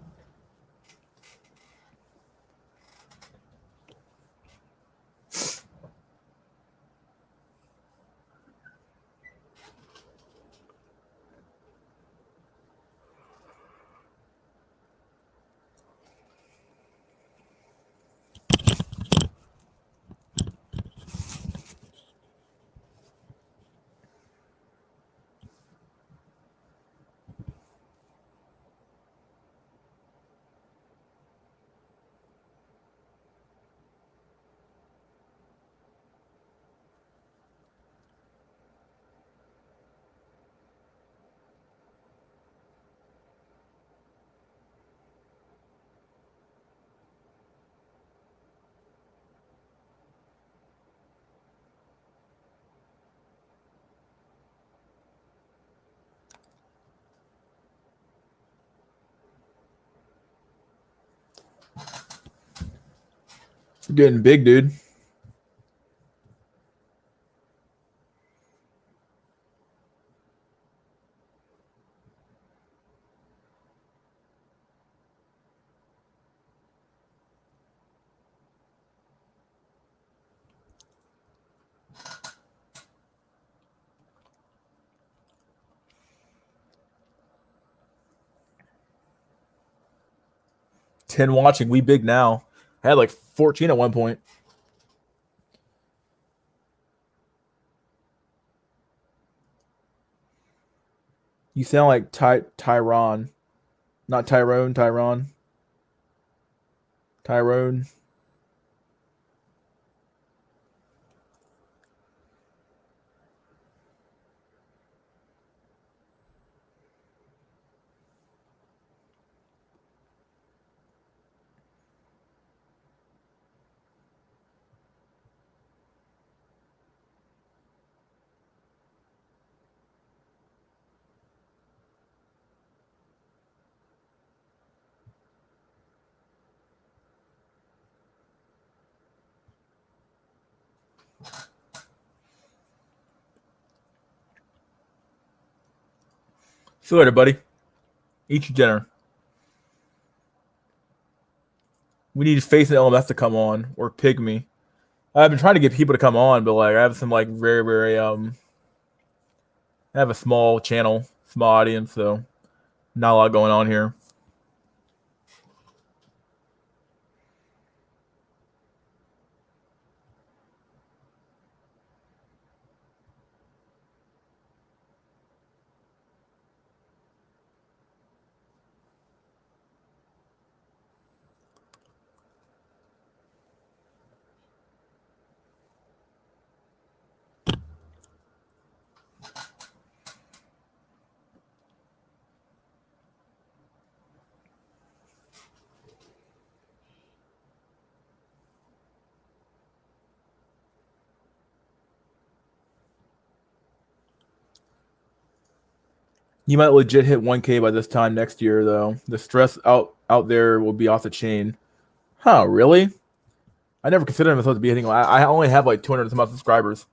You're getting big, dude. Ten watching, we big now. I had like 14 at one point. You sound like Tyrone, not Tyrone. Tyrone. See you later, buddy. Eat your dinner. We need Face and LMS to come on or Pygmy. I've been trying to get people to come on, but like I have some like very I have a small channel, small audience, so not a lot going on here. You might legit hit 1K by this time next year, though. The stress out there will be off the chain. Huh? Really? I never considered myself to be hitting. I only have like 200 some odd subscribers.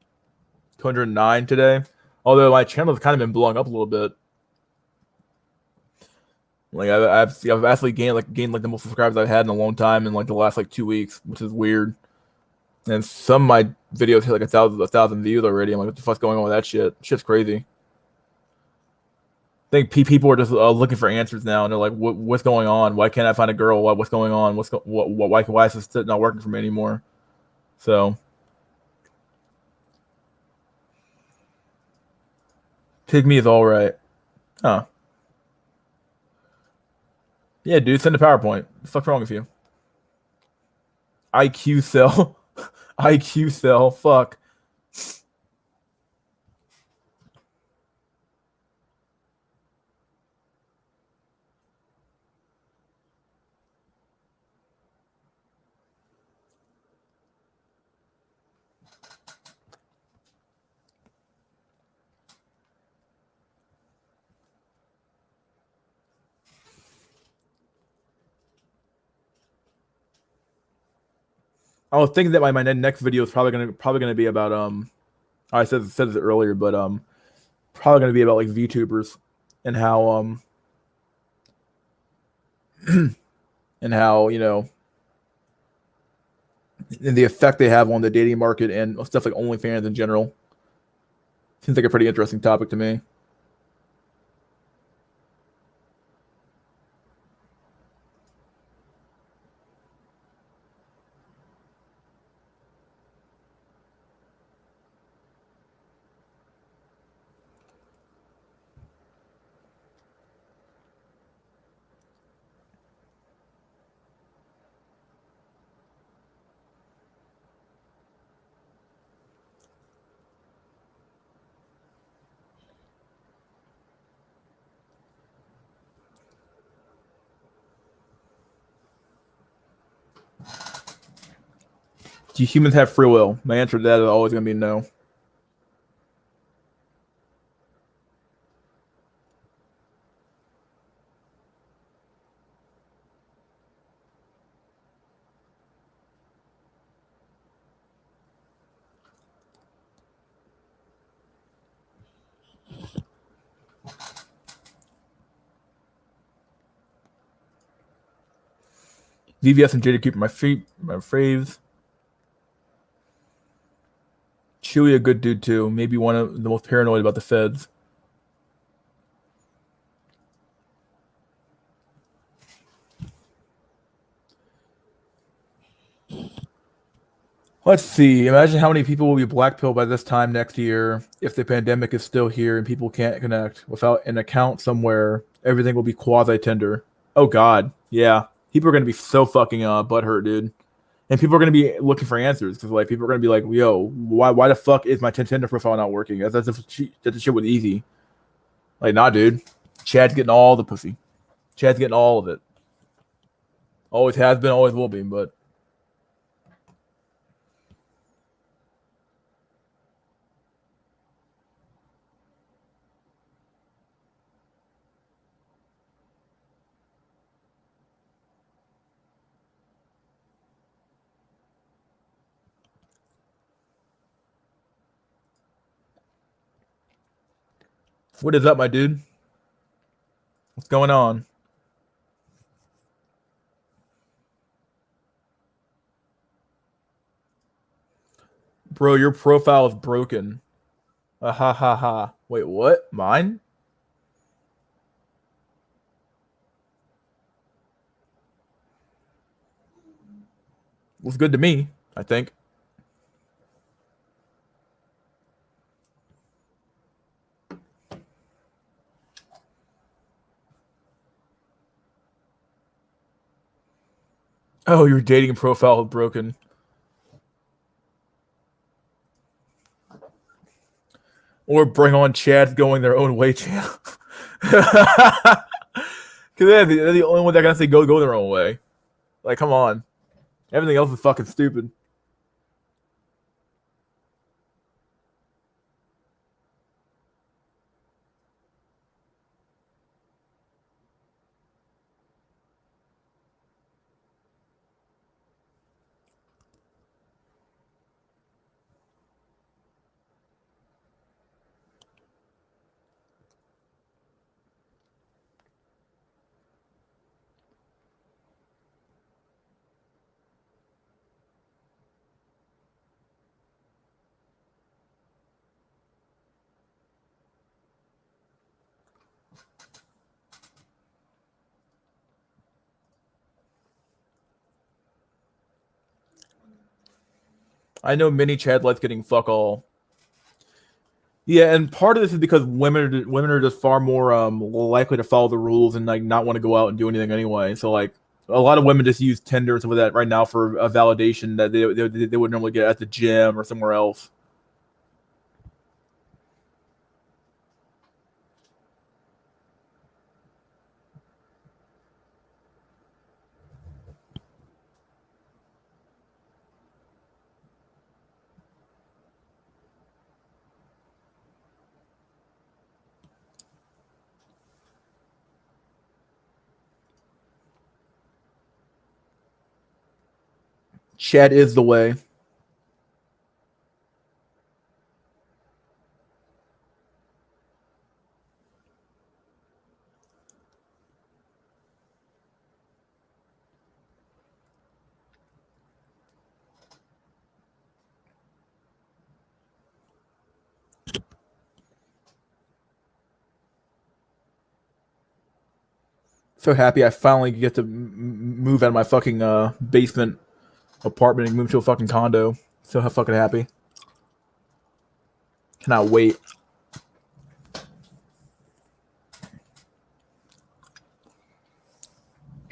209 today. Although my channel has kind of been blowing up a little bit. Like I've actually gained like the most subscribers I've had in a long time in like the last like 2 weeks, which is weird. And some of my videos hit like a thousand views already. I'm like, what the fuck's going on with that shit? Shit's crazy. I think people are just looking for answers now, and they're like, "What's going on? Why can't I find a girl? What's going on? Why is this not working for me anymore?" So, Pygmy is all right, huh? Yeah, dude, send a PowerPoint. What the fuck's wrong with you? IQ cell, IQ cell. Fuck. I was thinking that my next video is probably gonna be about I said it earlier, but probably gonna be about like VTubers and how and how and the effect they have on the dating market and stuff like OnlyFans in general. Seems like a pretty interesting topic to me. Do humans have free will? My answer to that is always going to be no. VVS and Jada keep my faves. Chewy a good dude too. Maybe one of the most paranoid about the feds. Let's see. Imagine how many people will be blackpilled by this time next year if the pandemic is still here and people can't connect without an account somewhere. Everything will be quasi Tinder. Oh God, yeah. People are gonna be so fucking butthurt, dude. And people are gonna be looking for answers because like people are gonna be like, "Yo, why the fuck is my Tinder profile not working?" That's if that the shit was easy. Like, nah, dude. Chad's getting all the pussy. Chad's getting all of it. Always has been, always will be. But what is up, my dude? What's going on? Bro, your profile is broken. Ha ha ha. Wait, what? Mine? Was good to me, I think. Oh, your dating profile is broken. Or bring on Chad's going their own way channel. Because they're the only one that can say go their own way. Like, come on. Everything else is fucking stupid. I know many Chad likes getting fuck all. Yeah, and part of this is because women are just far more likely to follow the rules and like not want to go out and do anything anyway. So like a lot of women just use Tinder and stuff like that right now for a validation that they would normally get at the gym or somewhere else. Chad is the way. So happy I finally get to move out of my fucking basement apartment and move to a fucking condo. So fucking happy. Cannot wait.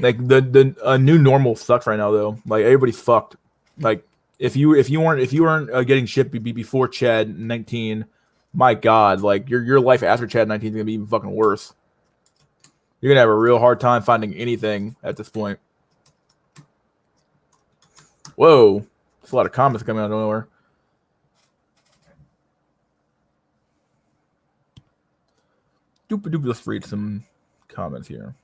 Like the new normal sucks right now though. Like everybody's fucked. Like if you weren't getting shit before Chad 19, my god, like your life after Chad 19 is gonna be even fucking worse. You're gonna have a real hard time finding anything at this point. Whoa, there's a lot of comments coming out of nowhere. Doop doop. Let's read some comments here.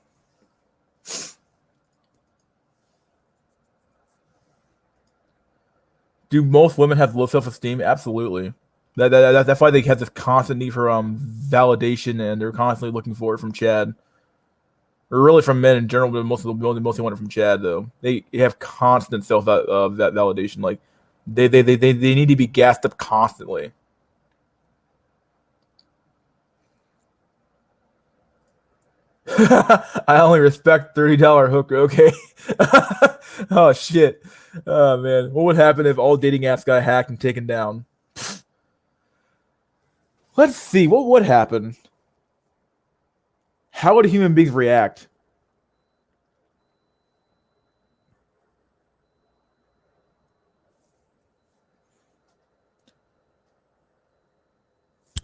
Do most women have low self-esteem? Absolutely. That's why they have this constant need for validation, and they're constantly looking for it from Chad, or really from men in general. But mostly want it from Chad, though. They have constant self that validation. Like they need to be gassed up constantly. I only respect $30 hooker. Okay. Oh shit. Oh man, what would happen if all dating apps got hacked and taken down? Let's see what would happen. How would human beings react?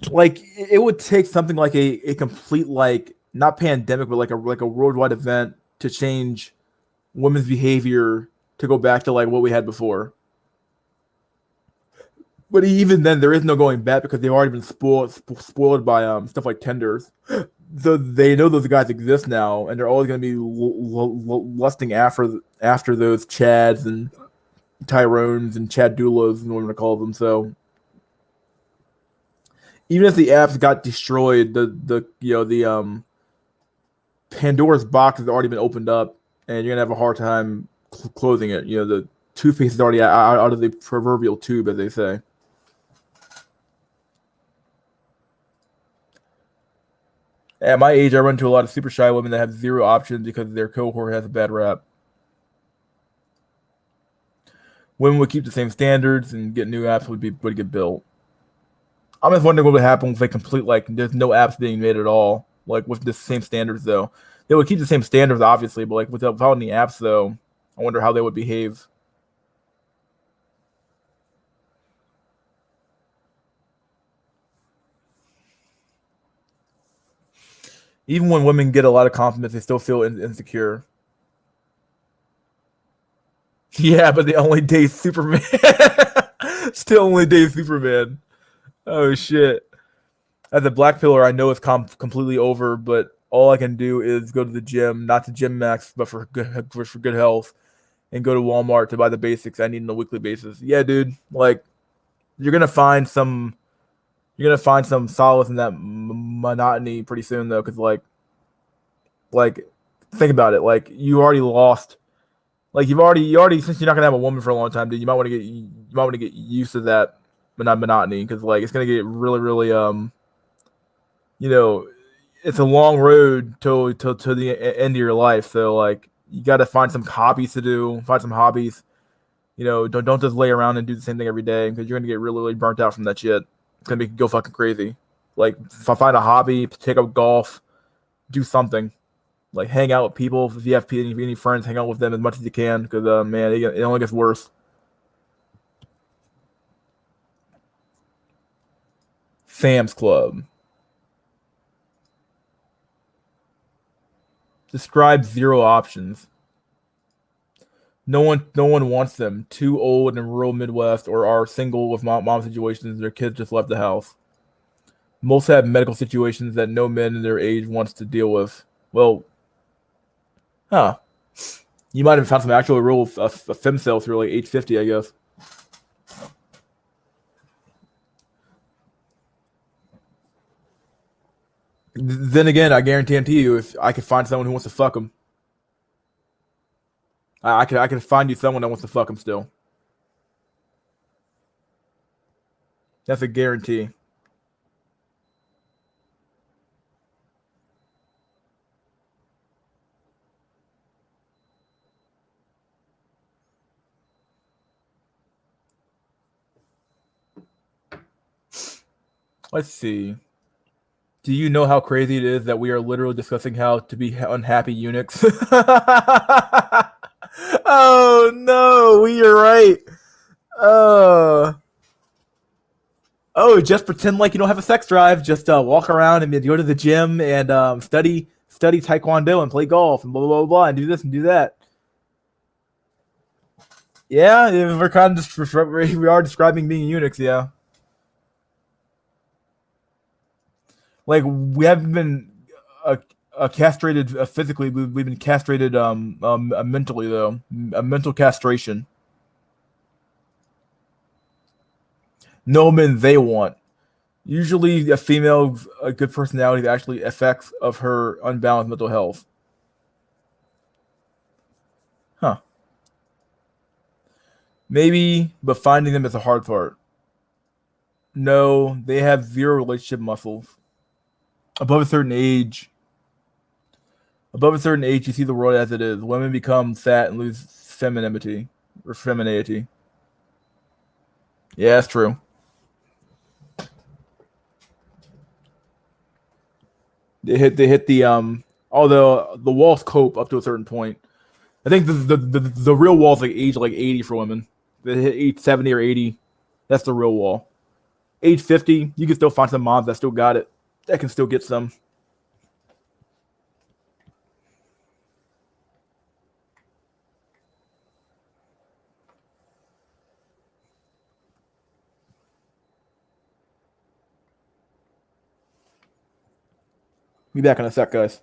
Like it would take something like a complete like not pandemic but like a worldwide event to change women's behavior to go back to like what we had before. But even then, there is no going back because they've already been spoiled by stuff like Tenders. So they know those guys exist now, and they're always going to be lusting after those Chads and Tyrones and Chad Doulas, and what we're going to call them. So even if the apps got destroyed, the Pandora's box has already been opened up, and you're gonna have a hard time closing it. The toothpaste is already out of the proverbial tube, as they say. At my age, I run into a lot of super shy women that have zero options because their cohort has a bad rap. Women would keep the same standards and get new apps would get built. I'm just wondering what would happen if they complete like there's no apps being made at all, like with the same standards though. They would keep the same standards obviously, but like without any apps though, I wonder how they would behave. Even when women get a lot of compliments, they still feel insecure. Yeah, but they only date Superman. Still only date Superman. Oh shit. As a black pillar, I know it's completely over, but all I can do is go to the gym, not to gym max, but for good health, and go to Walmart to buy the basics I need on a weekly basis. Yeah, dude. Like you're gonna find some, you're gonna find some solace in that monotony pretty soon, though, because like think about it. Like you already lost. Like you already since you're not gonna have a woman for a long time, dude. You might want to get used to that monotony because like it's gonna get really you know, it's a long road to the end of your life. So like, you got to find some hobbies to do. Find some hobbies. You know, don't just lay around and do the same thing every day because you're gonna get really burnt out from that shit. It's gonna make you go fucking crazy. Like, if I find a hobby, take up golf, do something. Like, hang out with people. If you have any friends, hang out with them as much as you can because man, it only gets worse. Sam's Club. Describe zero options. No one wants them. Too old in rural Midwest or are single with mom situations. Their kids just left the house. Most have medical situations that no men in their age wants to deal with. Well, huh? You might have found some actual real fem cells through like age 50, I guess. Then again, I guarantee you, if I could find someone who wants to fuck them, I could find you someone that wants to fuck them still. That's a guarantee. Let's see. Do you know how crazy it is that we are literally discussing how to be unhappy eunuchs? Oh no, we are right. Uh oh, just pretend like you don't have a sex drive. Just walk around and go to the gym and study taekwondo and play golf and blah blah blah blah and do this and do that. Yeah, we're kind of we are describing being eunuchs. Yeah, like we haven't been uh, castrated physically. We've been castrated mentally though. A mental castration. No men they want. Usually, a female's a good personality actually affects of her unbalanced mental health. Huh? Maybe, but finding them is the hard part. No, they have zero relationship muscles. Above a certain age, above a certain age, you see the world as it is. Women become fat and lose femininity or femininity. Yeah, that's true. They hit the although the walls cope up to a certain point. I think the real wall's like age like 80 for women. They hit age 70 or 80. That's the real wall. Age 50, you can still find some moms that still got it. That can still get some. Be back in a sec, guys.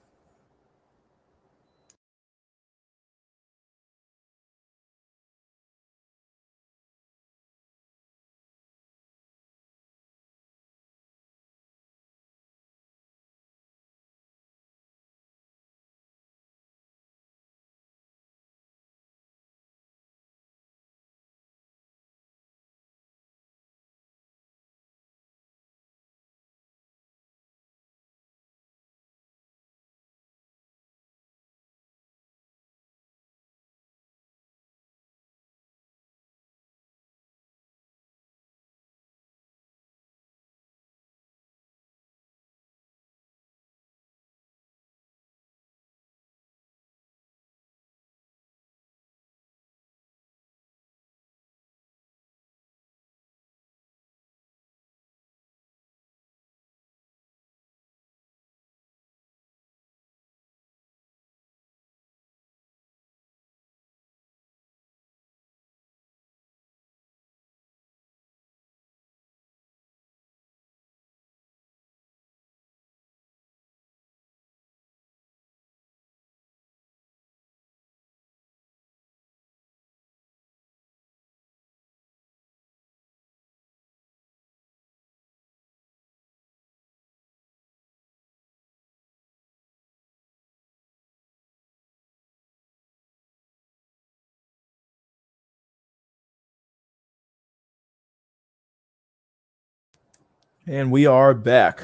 And we are back.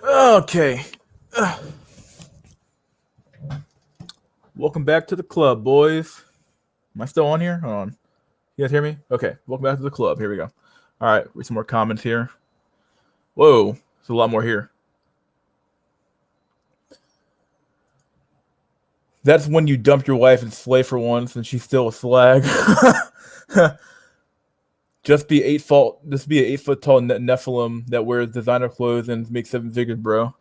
Okay. Welcome back to the club, boys. Am I still on here? Hold on. You guys hear me? Okay. Welcome back to the club. Here we go. All right. Read some more comments here. Whoa. There's a lot more here. That's when you dump your wife and slay for once and she's still a slag. Just be 8 foot tall Nephilim that wears designer clothes and makes 7 figures, bro.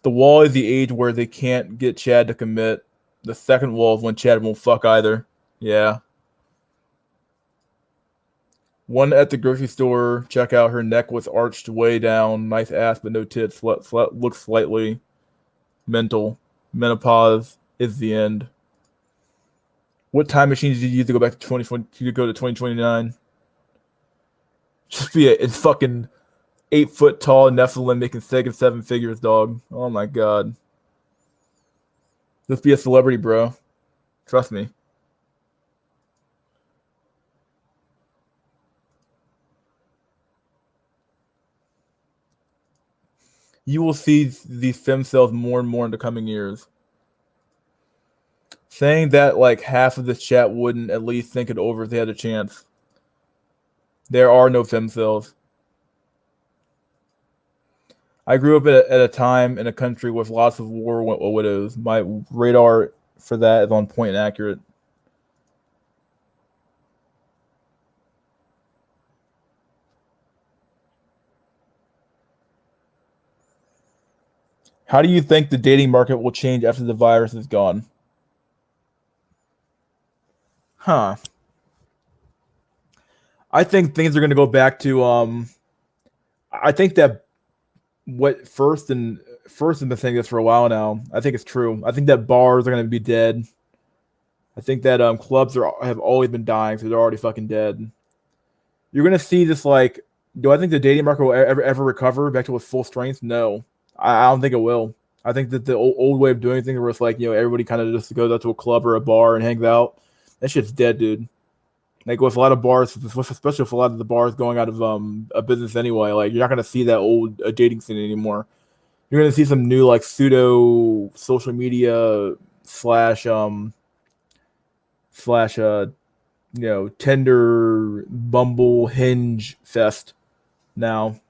The wall is the age where they can't get Chad to commit. The second wall is when Chad won't fuck either. Yeah. One at the grocery store. Check out her neck was arched way down. Nice ass, but no tits. Looks slightly mental. Menopause is the end. What time machine did you use to go back to 2020 to go to 2029? Just be it's fucking 8 foot tall Nephilim making 7 figures, dog. Oh my god. Just be a celebrity, bro. Trust me. You will see these fem cells more and more in the coming years. Saying that like half of this chat wouldn't at least think it over if they had a chance. There are no fem cells. I grew up at a time in a country with lots of war widows. My radar for that is on point and accurate. How do you think the dating market will change after the virus is gone? Huh. I think things are going to go back to I think that what first and been saying this for a while now. I think it's true. I think that bars are going to be dead. I think that clubs have always been dying, so they're already fucking dead. You're going to see this like. Do I think the dating market will ever recover back to its full strength? No, I don't think it will. I think that the old way of doing things, where it's like everybody kind of just goes out to a club or a bar and hangs out, that shit's dead, dude. Like with a lot of bars, especially with a lot of the bars going out of a business anyway, like you're not gonna see that old dating scene anymore. You're gonna see some new like pseudo social media slash Tinder, Bumble, Hinge fest now.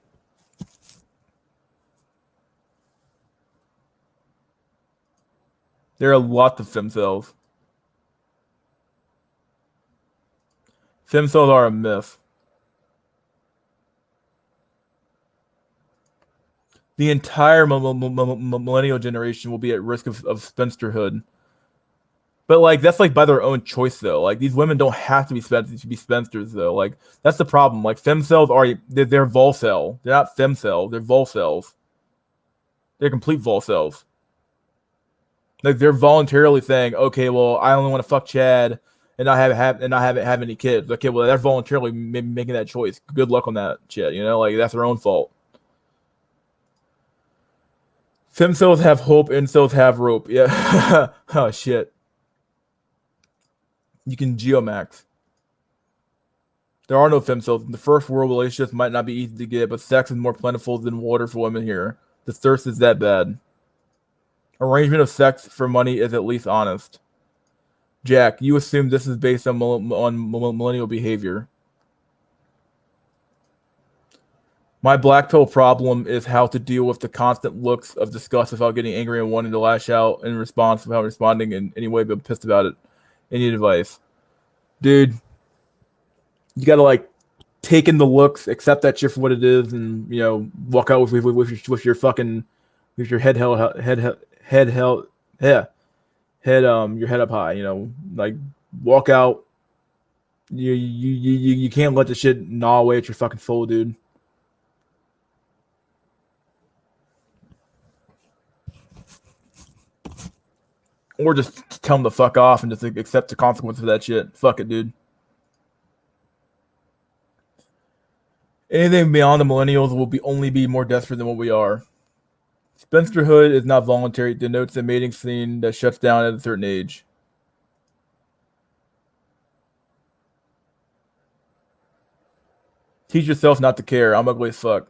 There are lots of femcells. Femcells are a myth. The entire millennial generation will be at risk of spinsterhood. But like that's like by their own choice though. Like these women don't have to be spinsters though. Like that's the problem. Like femcells are they're volcel. They're not femcells. They're volcels. They're complete volcels. Like they're voluntarily saying, okay, well, I only want to fuck Chad and not have any kids. Okay, well, they're voluntarily making that choice. Good luck on that shit. Like that's their own fault. Femcells have hope, incels have rope. Yeah. Oh shit. You can geomax. There are no femcells. In the first world, relationships might not be easy to get, but sex is more plentiful than water for women here. The thirst is that bad. Arrangement of sex for money is at least honest. Jack, you assume this is based on millennial behavior. My black pill problem is how to deal with the constant looks of disgust without getting angry and wanting to lash out in response without responding in any way, but I'm pissed about it. Any advice? Dude, you gotta like take in the looks, accept that shit for what it is, and walk out with your fucking with your head held your head up high. Like walk out. You can't let the shit gnaw away at your fucking soul, dude. Or just tell them to fuck off and just accept the consequence of that shit. Fuck it, dude. Anything beyond the millennials will only be more desperate than what we are. Spinsterhood is not voluntary. It denotes a mating scene that shuts down at a certain age. Teach yourself not to care. I'm ugly as fuck.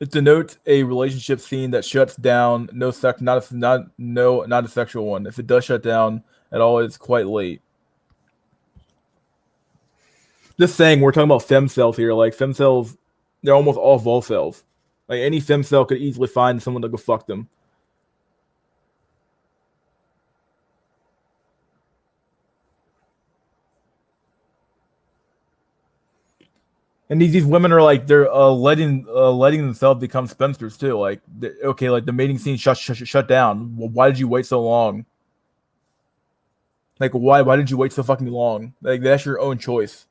It denotes a relationship scene that shuts down. No sex, not a sexual one. If it does shut down at all, it's quite late. Just saying, we're talking about fem cells here. Like fem cells, they're almost all vol cells. Like any fem cell could easily find someone to go fuck them. And these women are like they're letting themselves become spinsters too. Like okay, like the mating scene shut down. Well, why did you wait so long? Like why did you wait so fucking long? Like that's your own choice.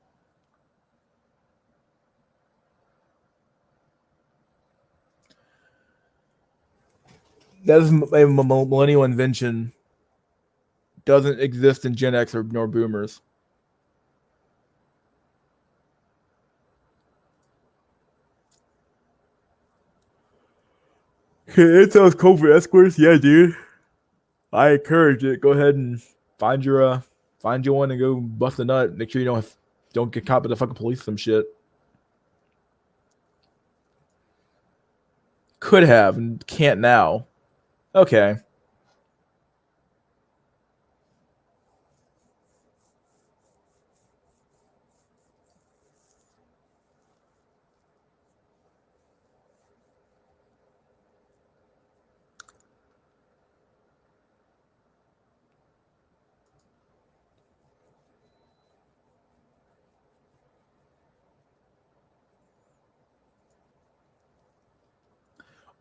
That is a millennial invention. Doesn't exist in Gen X or nor Boomers. It sounds cool for escorts, yeah, dude. I encourage it. Go ahead and find your find you one and go bust a nut. Make sure you don't get caught by the fucking police. Some shit. Could have and can't now. Okay.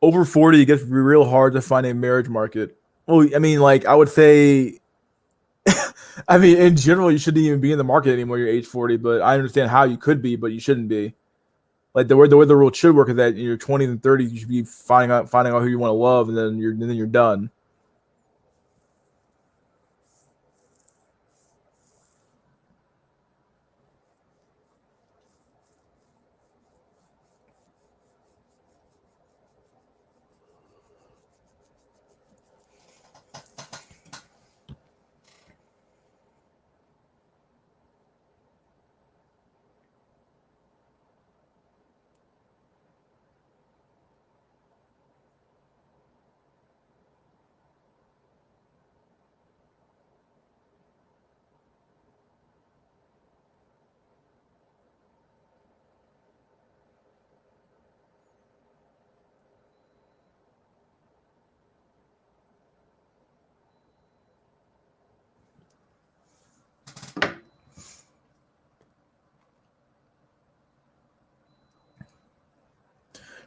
Over 40, it gets real hard to find a marriage market. Well, I mean, like I would say, I mean, in general, you shouldn't even be in the market anymore. You're age 40, but I understand how you could be, but you shouldn't be. Like the way the rule should work is that in your 20s and 30s, you should be finding out who you want to love, and then you're done.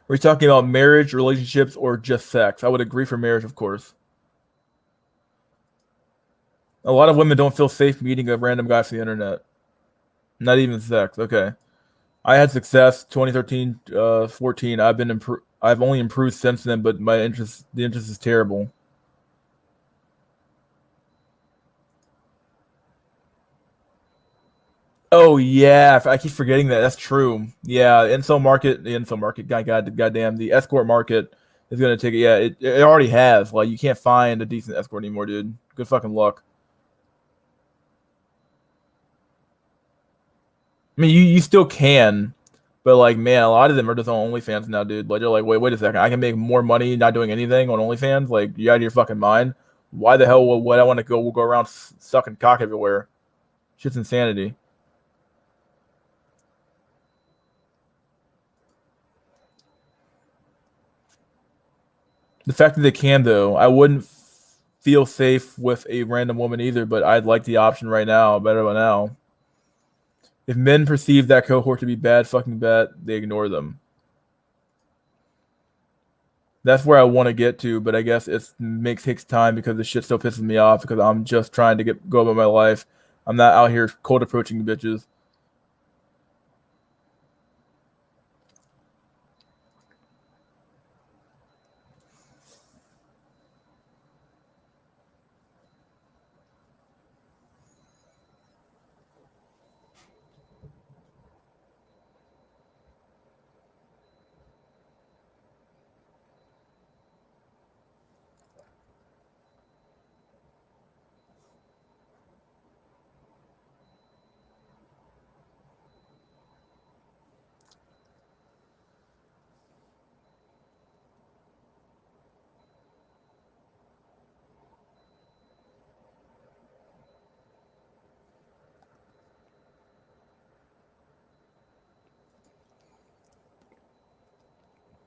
We're talking about marriage, relationships, or just sex. I would agree for marriage, of course. A lot of women don't feel safe meeting a random guy from the internet. Not even sex. Okay. I had success 2013, 14. I've only improved since then, but the interest is terrible. Oh yeah, I keep forgetting that. That's true. Yeah, the incel market, goddamn, the escort market is gonna take it. Yeah, it already has. Like, you can't find a decent escort anymore, dude. Good fucking luck. I mean, you still can, but like, man, a lot of them are just on OnlyFans now, dude. Like, they're like, wait a second, I can make more money not doing anything on OnlyFans. Like, you out of your fucking mind? Why the hell would I want to go around sucking cock everywhere? Shit's insanity. The fact that they can, though, I wouldn't feel safe with a random woman either, but I'd like the option right now, better by now. If men perceive that cohort to be bad fucking bad, they ignore them. That's where I want to get to, but I guess it takes time because the shit still pisses me off because I'm just trying to go about my life. I'm not out here cold approaching bitches.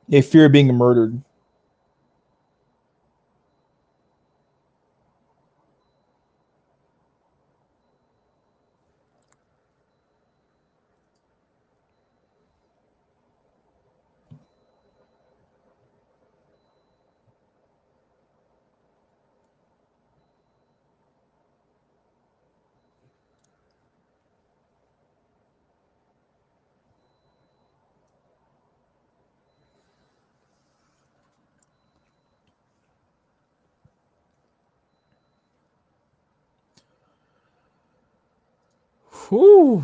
They fear being murdered. Whew.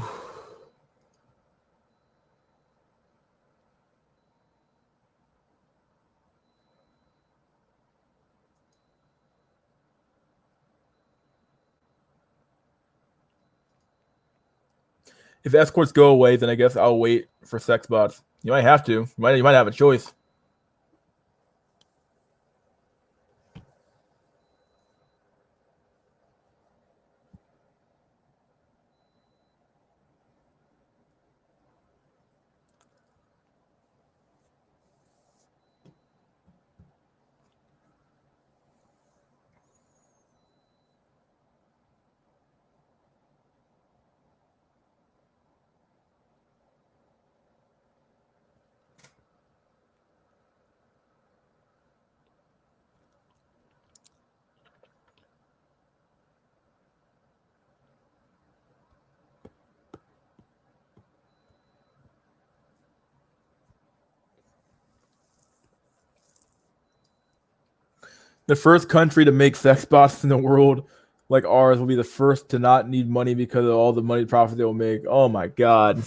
If escorts go away, then I guess I'll wait for sex bots. You might have to. You might have a choice. The first country to make sex bots in the world, like ours, will be the first to not need money because of all the money profit they will make. Oh my god.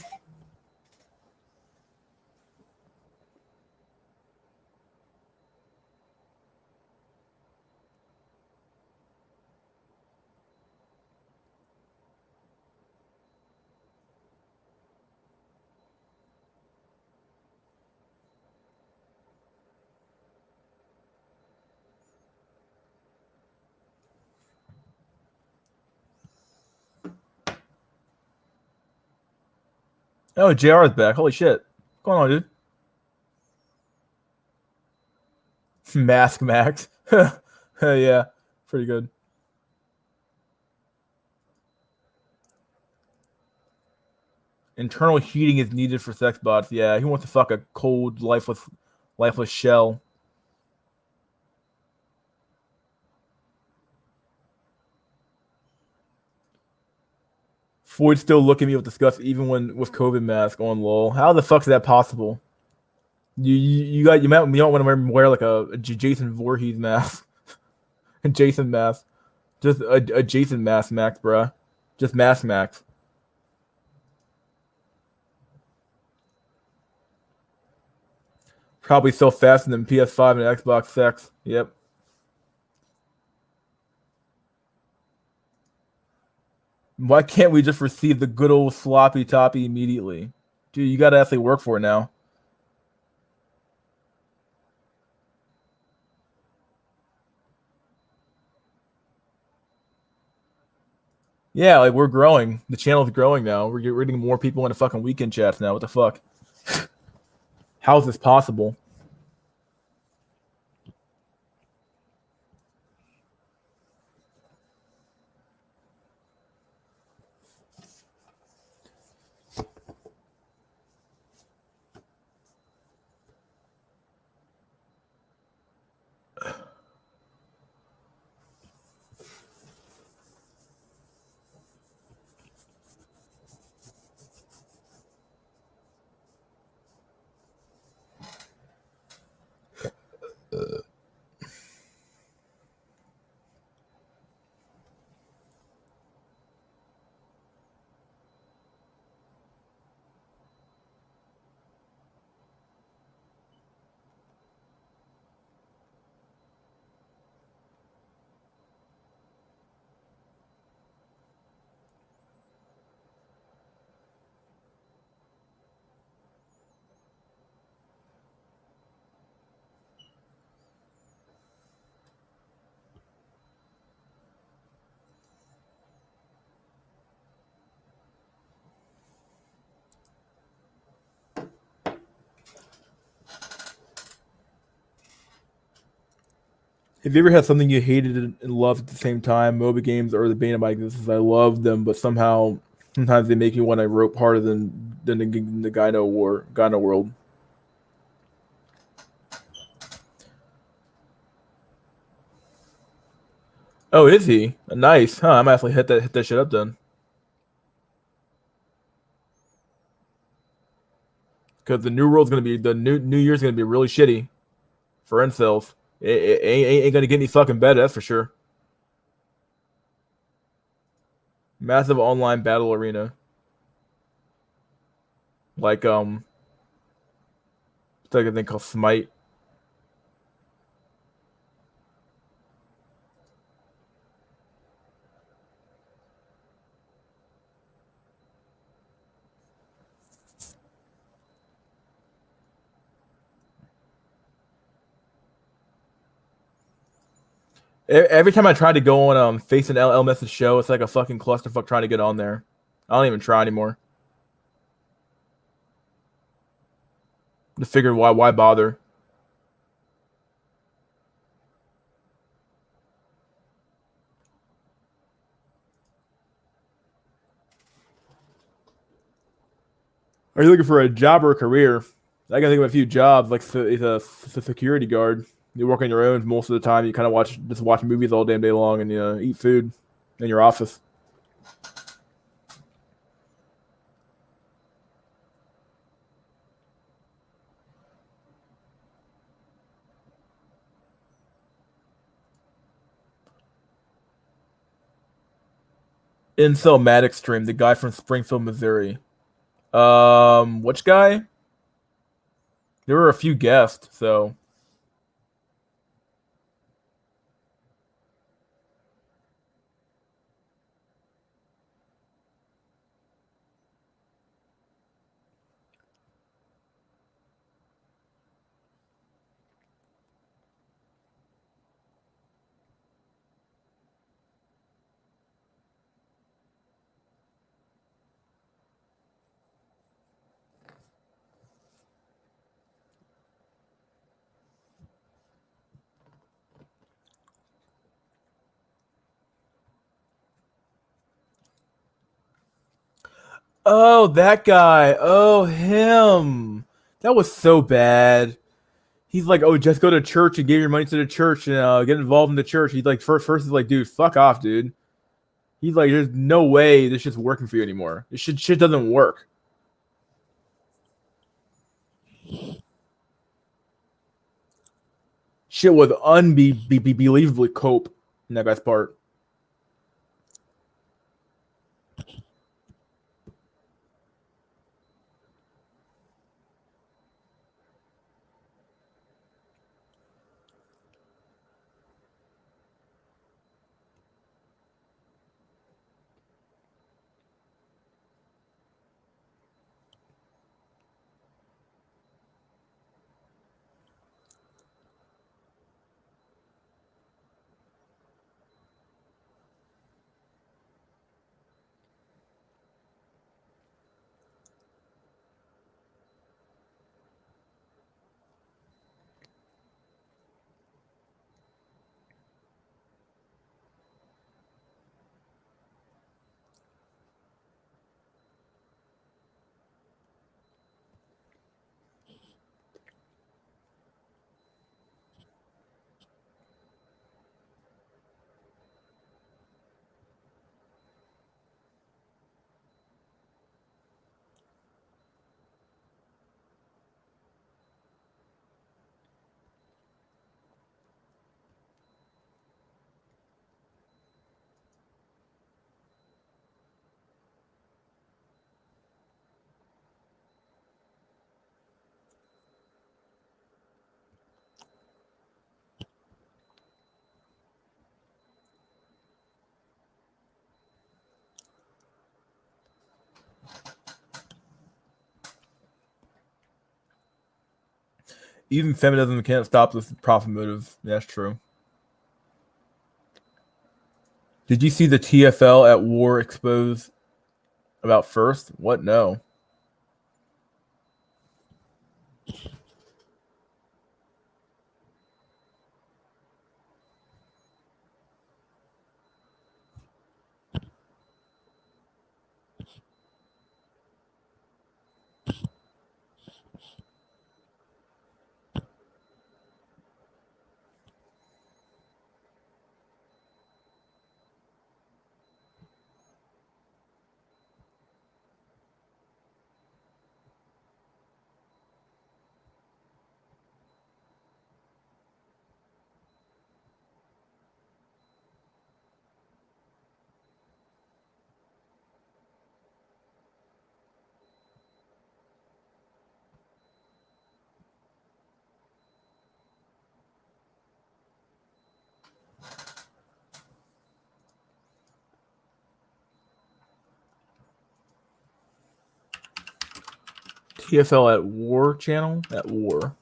Oh, JR is back. Holy shit. What's going on, dude? Mask Max. Yeah, pretty good. Internal heating is needed for sex bots. Yeah, he wants to fuck a cold, lifeless shell. Floyd still look at me with disgust even when with COVID mask on. Lol. How the fuck is that possible? You might want to wear like a Jason Voorhees mask, a Jason mask, just a Jason mask, Max, bruh, just mask Max. Probably still faster than PS5 and Xbox X. Yep. Why can't we just receive the good old sloppy toppy immediately? Dude, you gotta actually work for it now. Yeah, like we're growing. The channel's growing now. We're getting more people into fucking weekend chats now. What the fuck? How is this possible? Have you ever had something you hated and loved at the same time? MOBA games are the bane of my existence. I love them, but somehow sometimes they make me want to rope harder than the Gyno world. Oh, is he? Nice, huh? I might actually hit that shit up then. Because the new world's gonna be the new year's gonna be really shitty for incels. It ain't gonna get any fucking better, that's for sure. Massive online battle arena. Like it's like a thing called Smite. Every time I try to go on Face and LMS's show, it's like a fucking clusterfuck trying to get on there. I don't even try anymore. Just figured why bother? Are you looking for a job or a career? I can think of a few jobs, like it's a security guard. You work on your own most of the time. You kind of watch movies all damn day long and eat food in your office. Incel Maddox stream, the guy from Springfield, Missouri. Which guy? There were a few guests, so oh, that guy. Oh, him. That was so bad. He's like, oh, just go to church and give your money to the church and get involved in the church. He's like, first is like, dude, fuck off, dude. He's like, there's no way this shit's working for you anymore. This shit doesn't work. Shit was unbelievably cope in that guy's part. Even feminism can't stop this profit motive. That's true. Did you see the TFL at war expose about first? What? No. TFL at War channel? At War.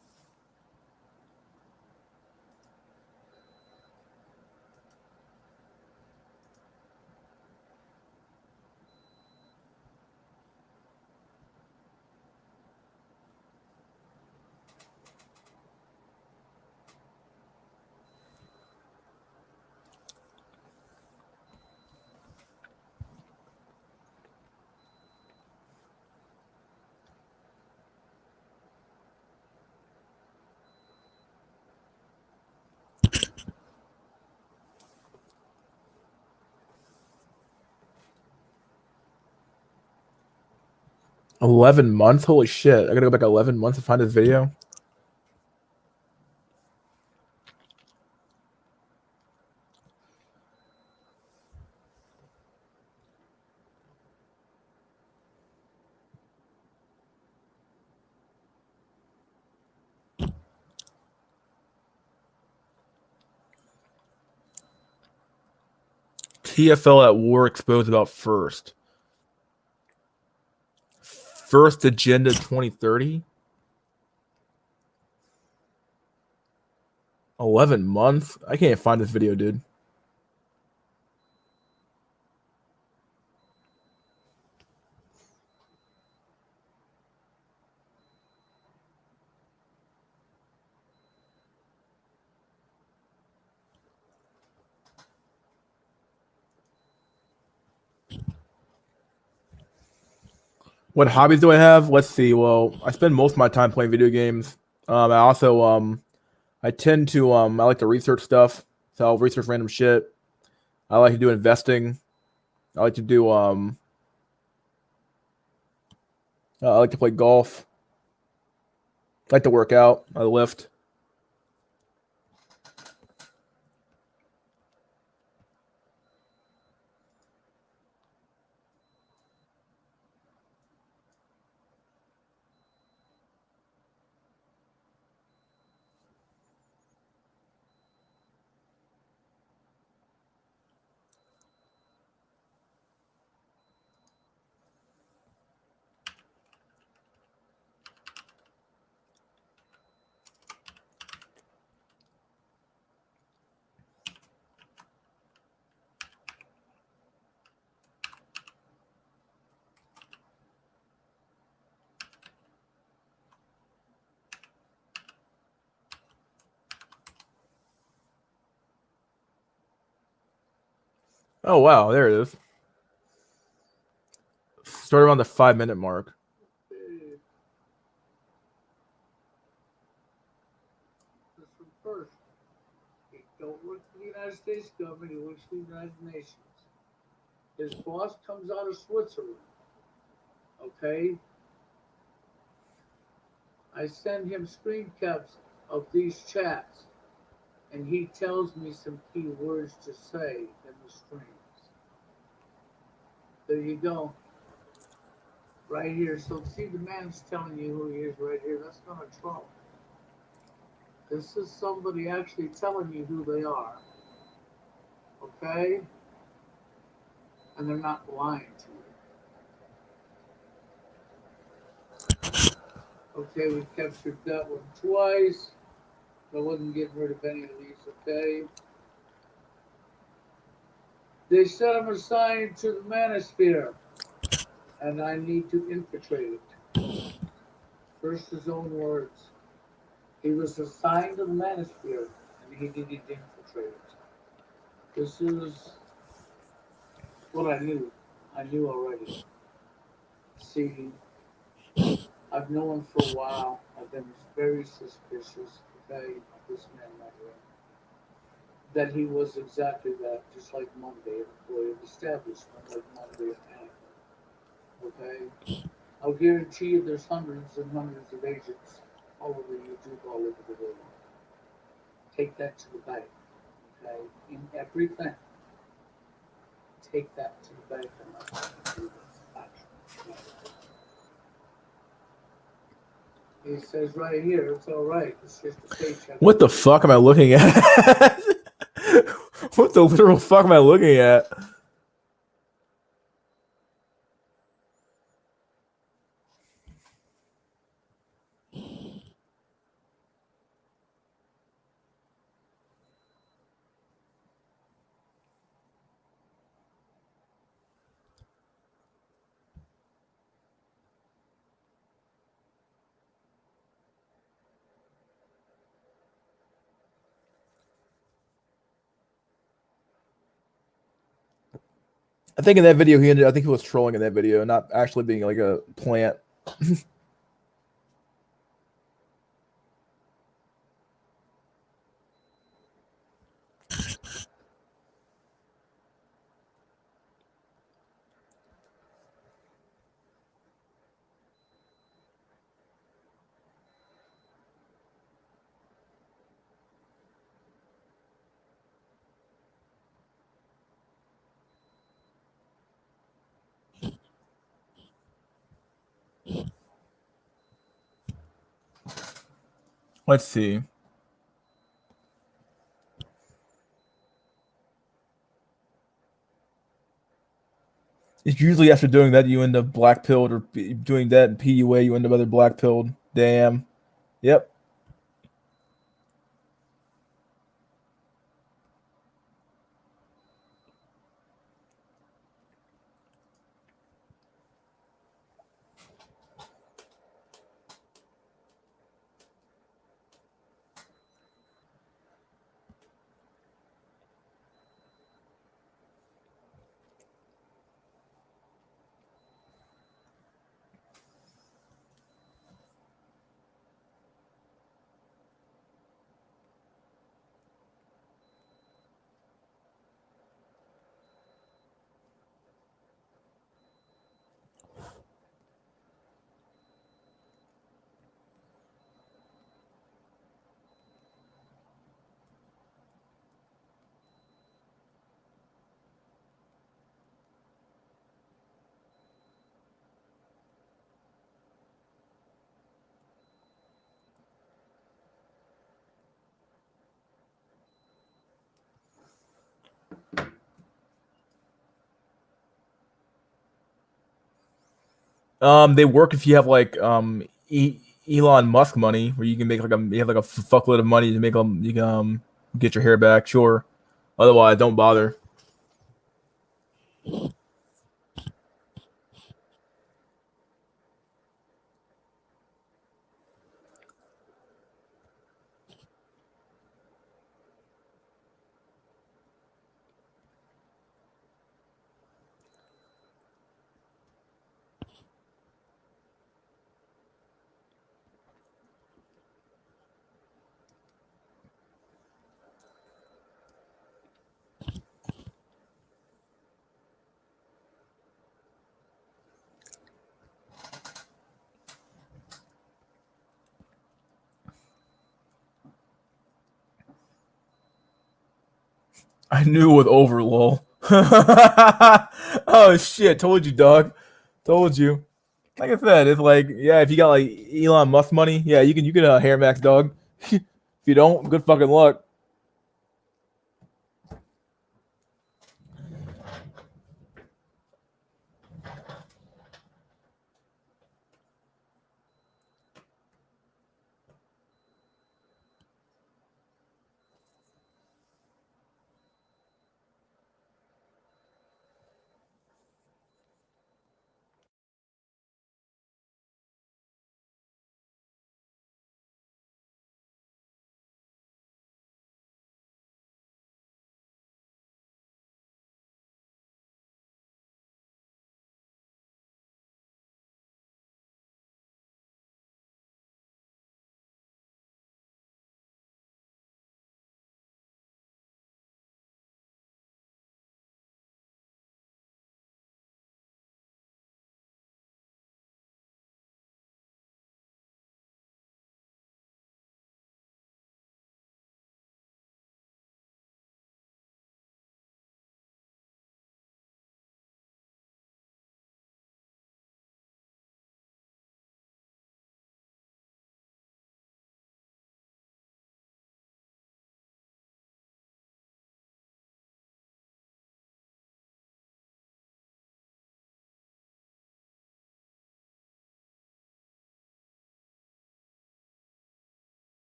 $11 months? Holy shit. I gotta go back 11 months to find this video. TFL at War exposed about first. First Agenda 2030? 11 months? I can't find this video, dude. What hobbies do I have? Let's see. Well, I spend most of my time playing video games. I also I tend to I like to research stuff. So I'll research random shit. I like to do investing. I like to do I like to play golf. I like to work out. I lift. Oh wow, there it is. Start around the 5-minute mark. First, he don't work for the United States government, he works for the United Nations. His boss comes out of Switzerland. Okay? I send him screen caps of these chats, and he tells me some key words to say in the streams. There you go. Right here. So see, the man's telling you who he is right here. That's not a troll. This is somebody actually telling you who they are. Okay? And they're not lying to you. Okay, we captured that one twice. I wasn't getting rid of any of these, okay? They said I'm assigned to the manosphere, and I need to infiltrate it. First, his own words. He was assigned to the manosphere, and he needed to infiltrate it. This is what I knew. I knew already. See, I've known him for a while. I've been very suspicious, okay, of this man right here. That he was exactly that, just like Monday, an employee of the establishment, like Monday and Anchor. Okay? I'll guarantee you there's hundreds and hundreds of agents all over YouTube, all over the world. Take that to the bank. Okay? In everything. Take that to the bank and let me do this action. He says right here, it's all right. It's just a paycheck. What the fuck am I looking at? What the literal fuck am I looking at? I think in that video he ended. I think he was trolling in that video, not actually being like a plant. Let's see. It's usually after doing that you end up black pilled, or doing that in PUA you end up either black pilled. Damn. Yep. They work if you have like Elon Musk money, where you can make like you have like a fuckload of money to make you can get your hair back. Sure. Otherwise, don't bother. I knew with over lol. Oh shit! Told you, dog. Told you. Like I said, it's like yeah, if you got like Elon Musk money, yeah, you can hair max, dog. If you don't, good fucking luck.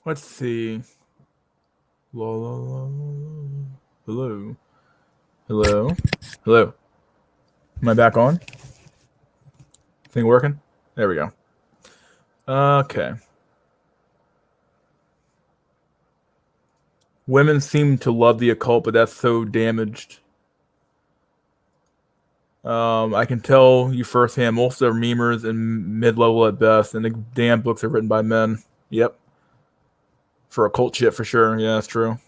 Let's see. La, la, la, la. Hello. Hello. Hello. Am I back on? Thing working? There we go. Okay. Women seem to love the occult, but that's so damaged. I can tell you firsthand, most of them are memers and mid-level at best, and the damn books are written by men. Yep. For occult shit, for sure. Yeah, that's true.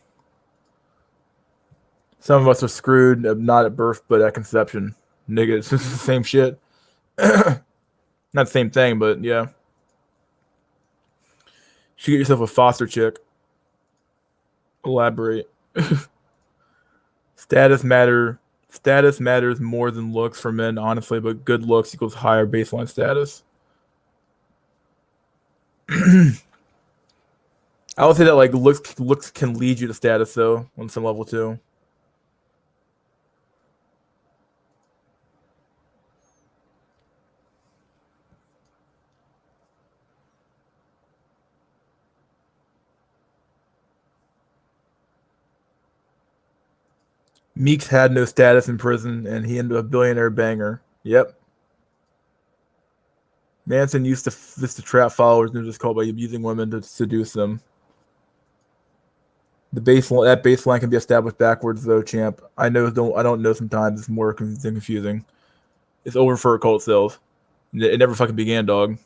Some of us are screwed, not at birth, but at conception. Nigga, it's just the same shit. Not the same thing, but yeah. Should get yourself a foster chick. Elaborate. Status matters more than looks for men, honestly, but good looks equals higher baseline status. I would say that like looks can lead you to status though on some level too. Meeks had no status in prison, and he ended up a billionaire banger. Yep. Manson used to trap followers and just called by abusing women to seduce them. That baseline can be established backwards though, champ. I don't know sometimes it's more confusing. It's over for occult sales. It never fucking began, dog.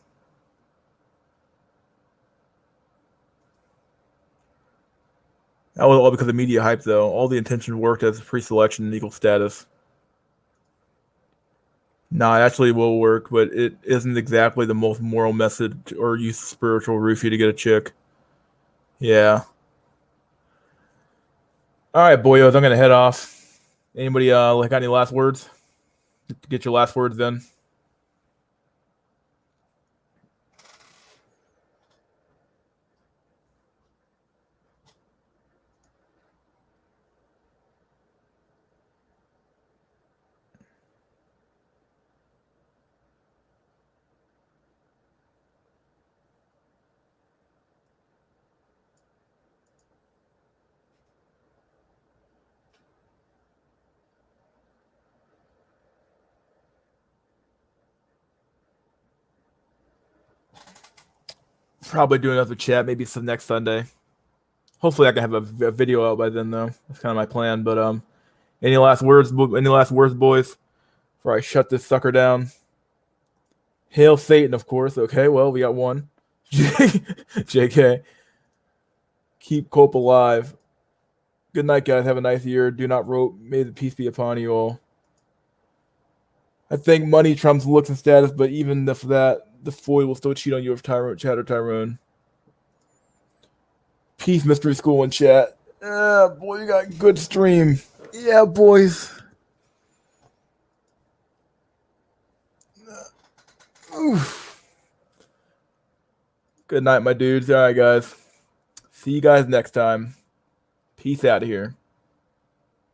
That was all because of media hype though. All the intention worked as pre-selection and equal status. Nah, it actually will work, but it isn't exactly the most moral message or use of spiritual roofie to get a chick. Yeah. All right, boyos, I'm gonna head off. Anybody got any last words? Get your last words then. Probably do another chat, maybe some next Sunday. Hopefully, I can have a video out by then, though. That's kind of my plan. But any last words? Any last words, boys? Before I shut this sucker down. Hail Satan, of course. Okay, well, we got one. JK. Keep Cope alive. Good night, guys. Have a nice year. Do not rope. May the peace be upon you all. I think money trumps looks and status, but even for that, the foil will still cheat on you with Chatter Tyrone. Peace, Mystery School and chat. Boy, you got good stream. Yeah, boys. Oof. Good night, my dudes. All right, guys. See you guys next time. Peace out of here.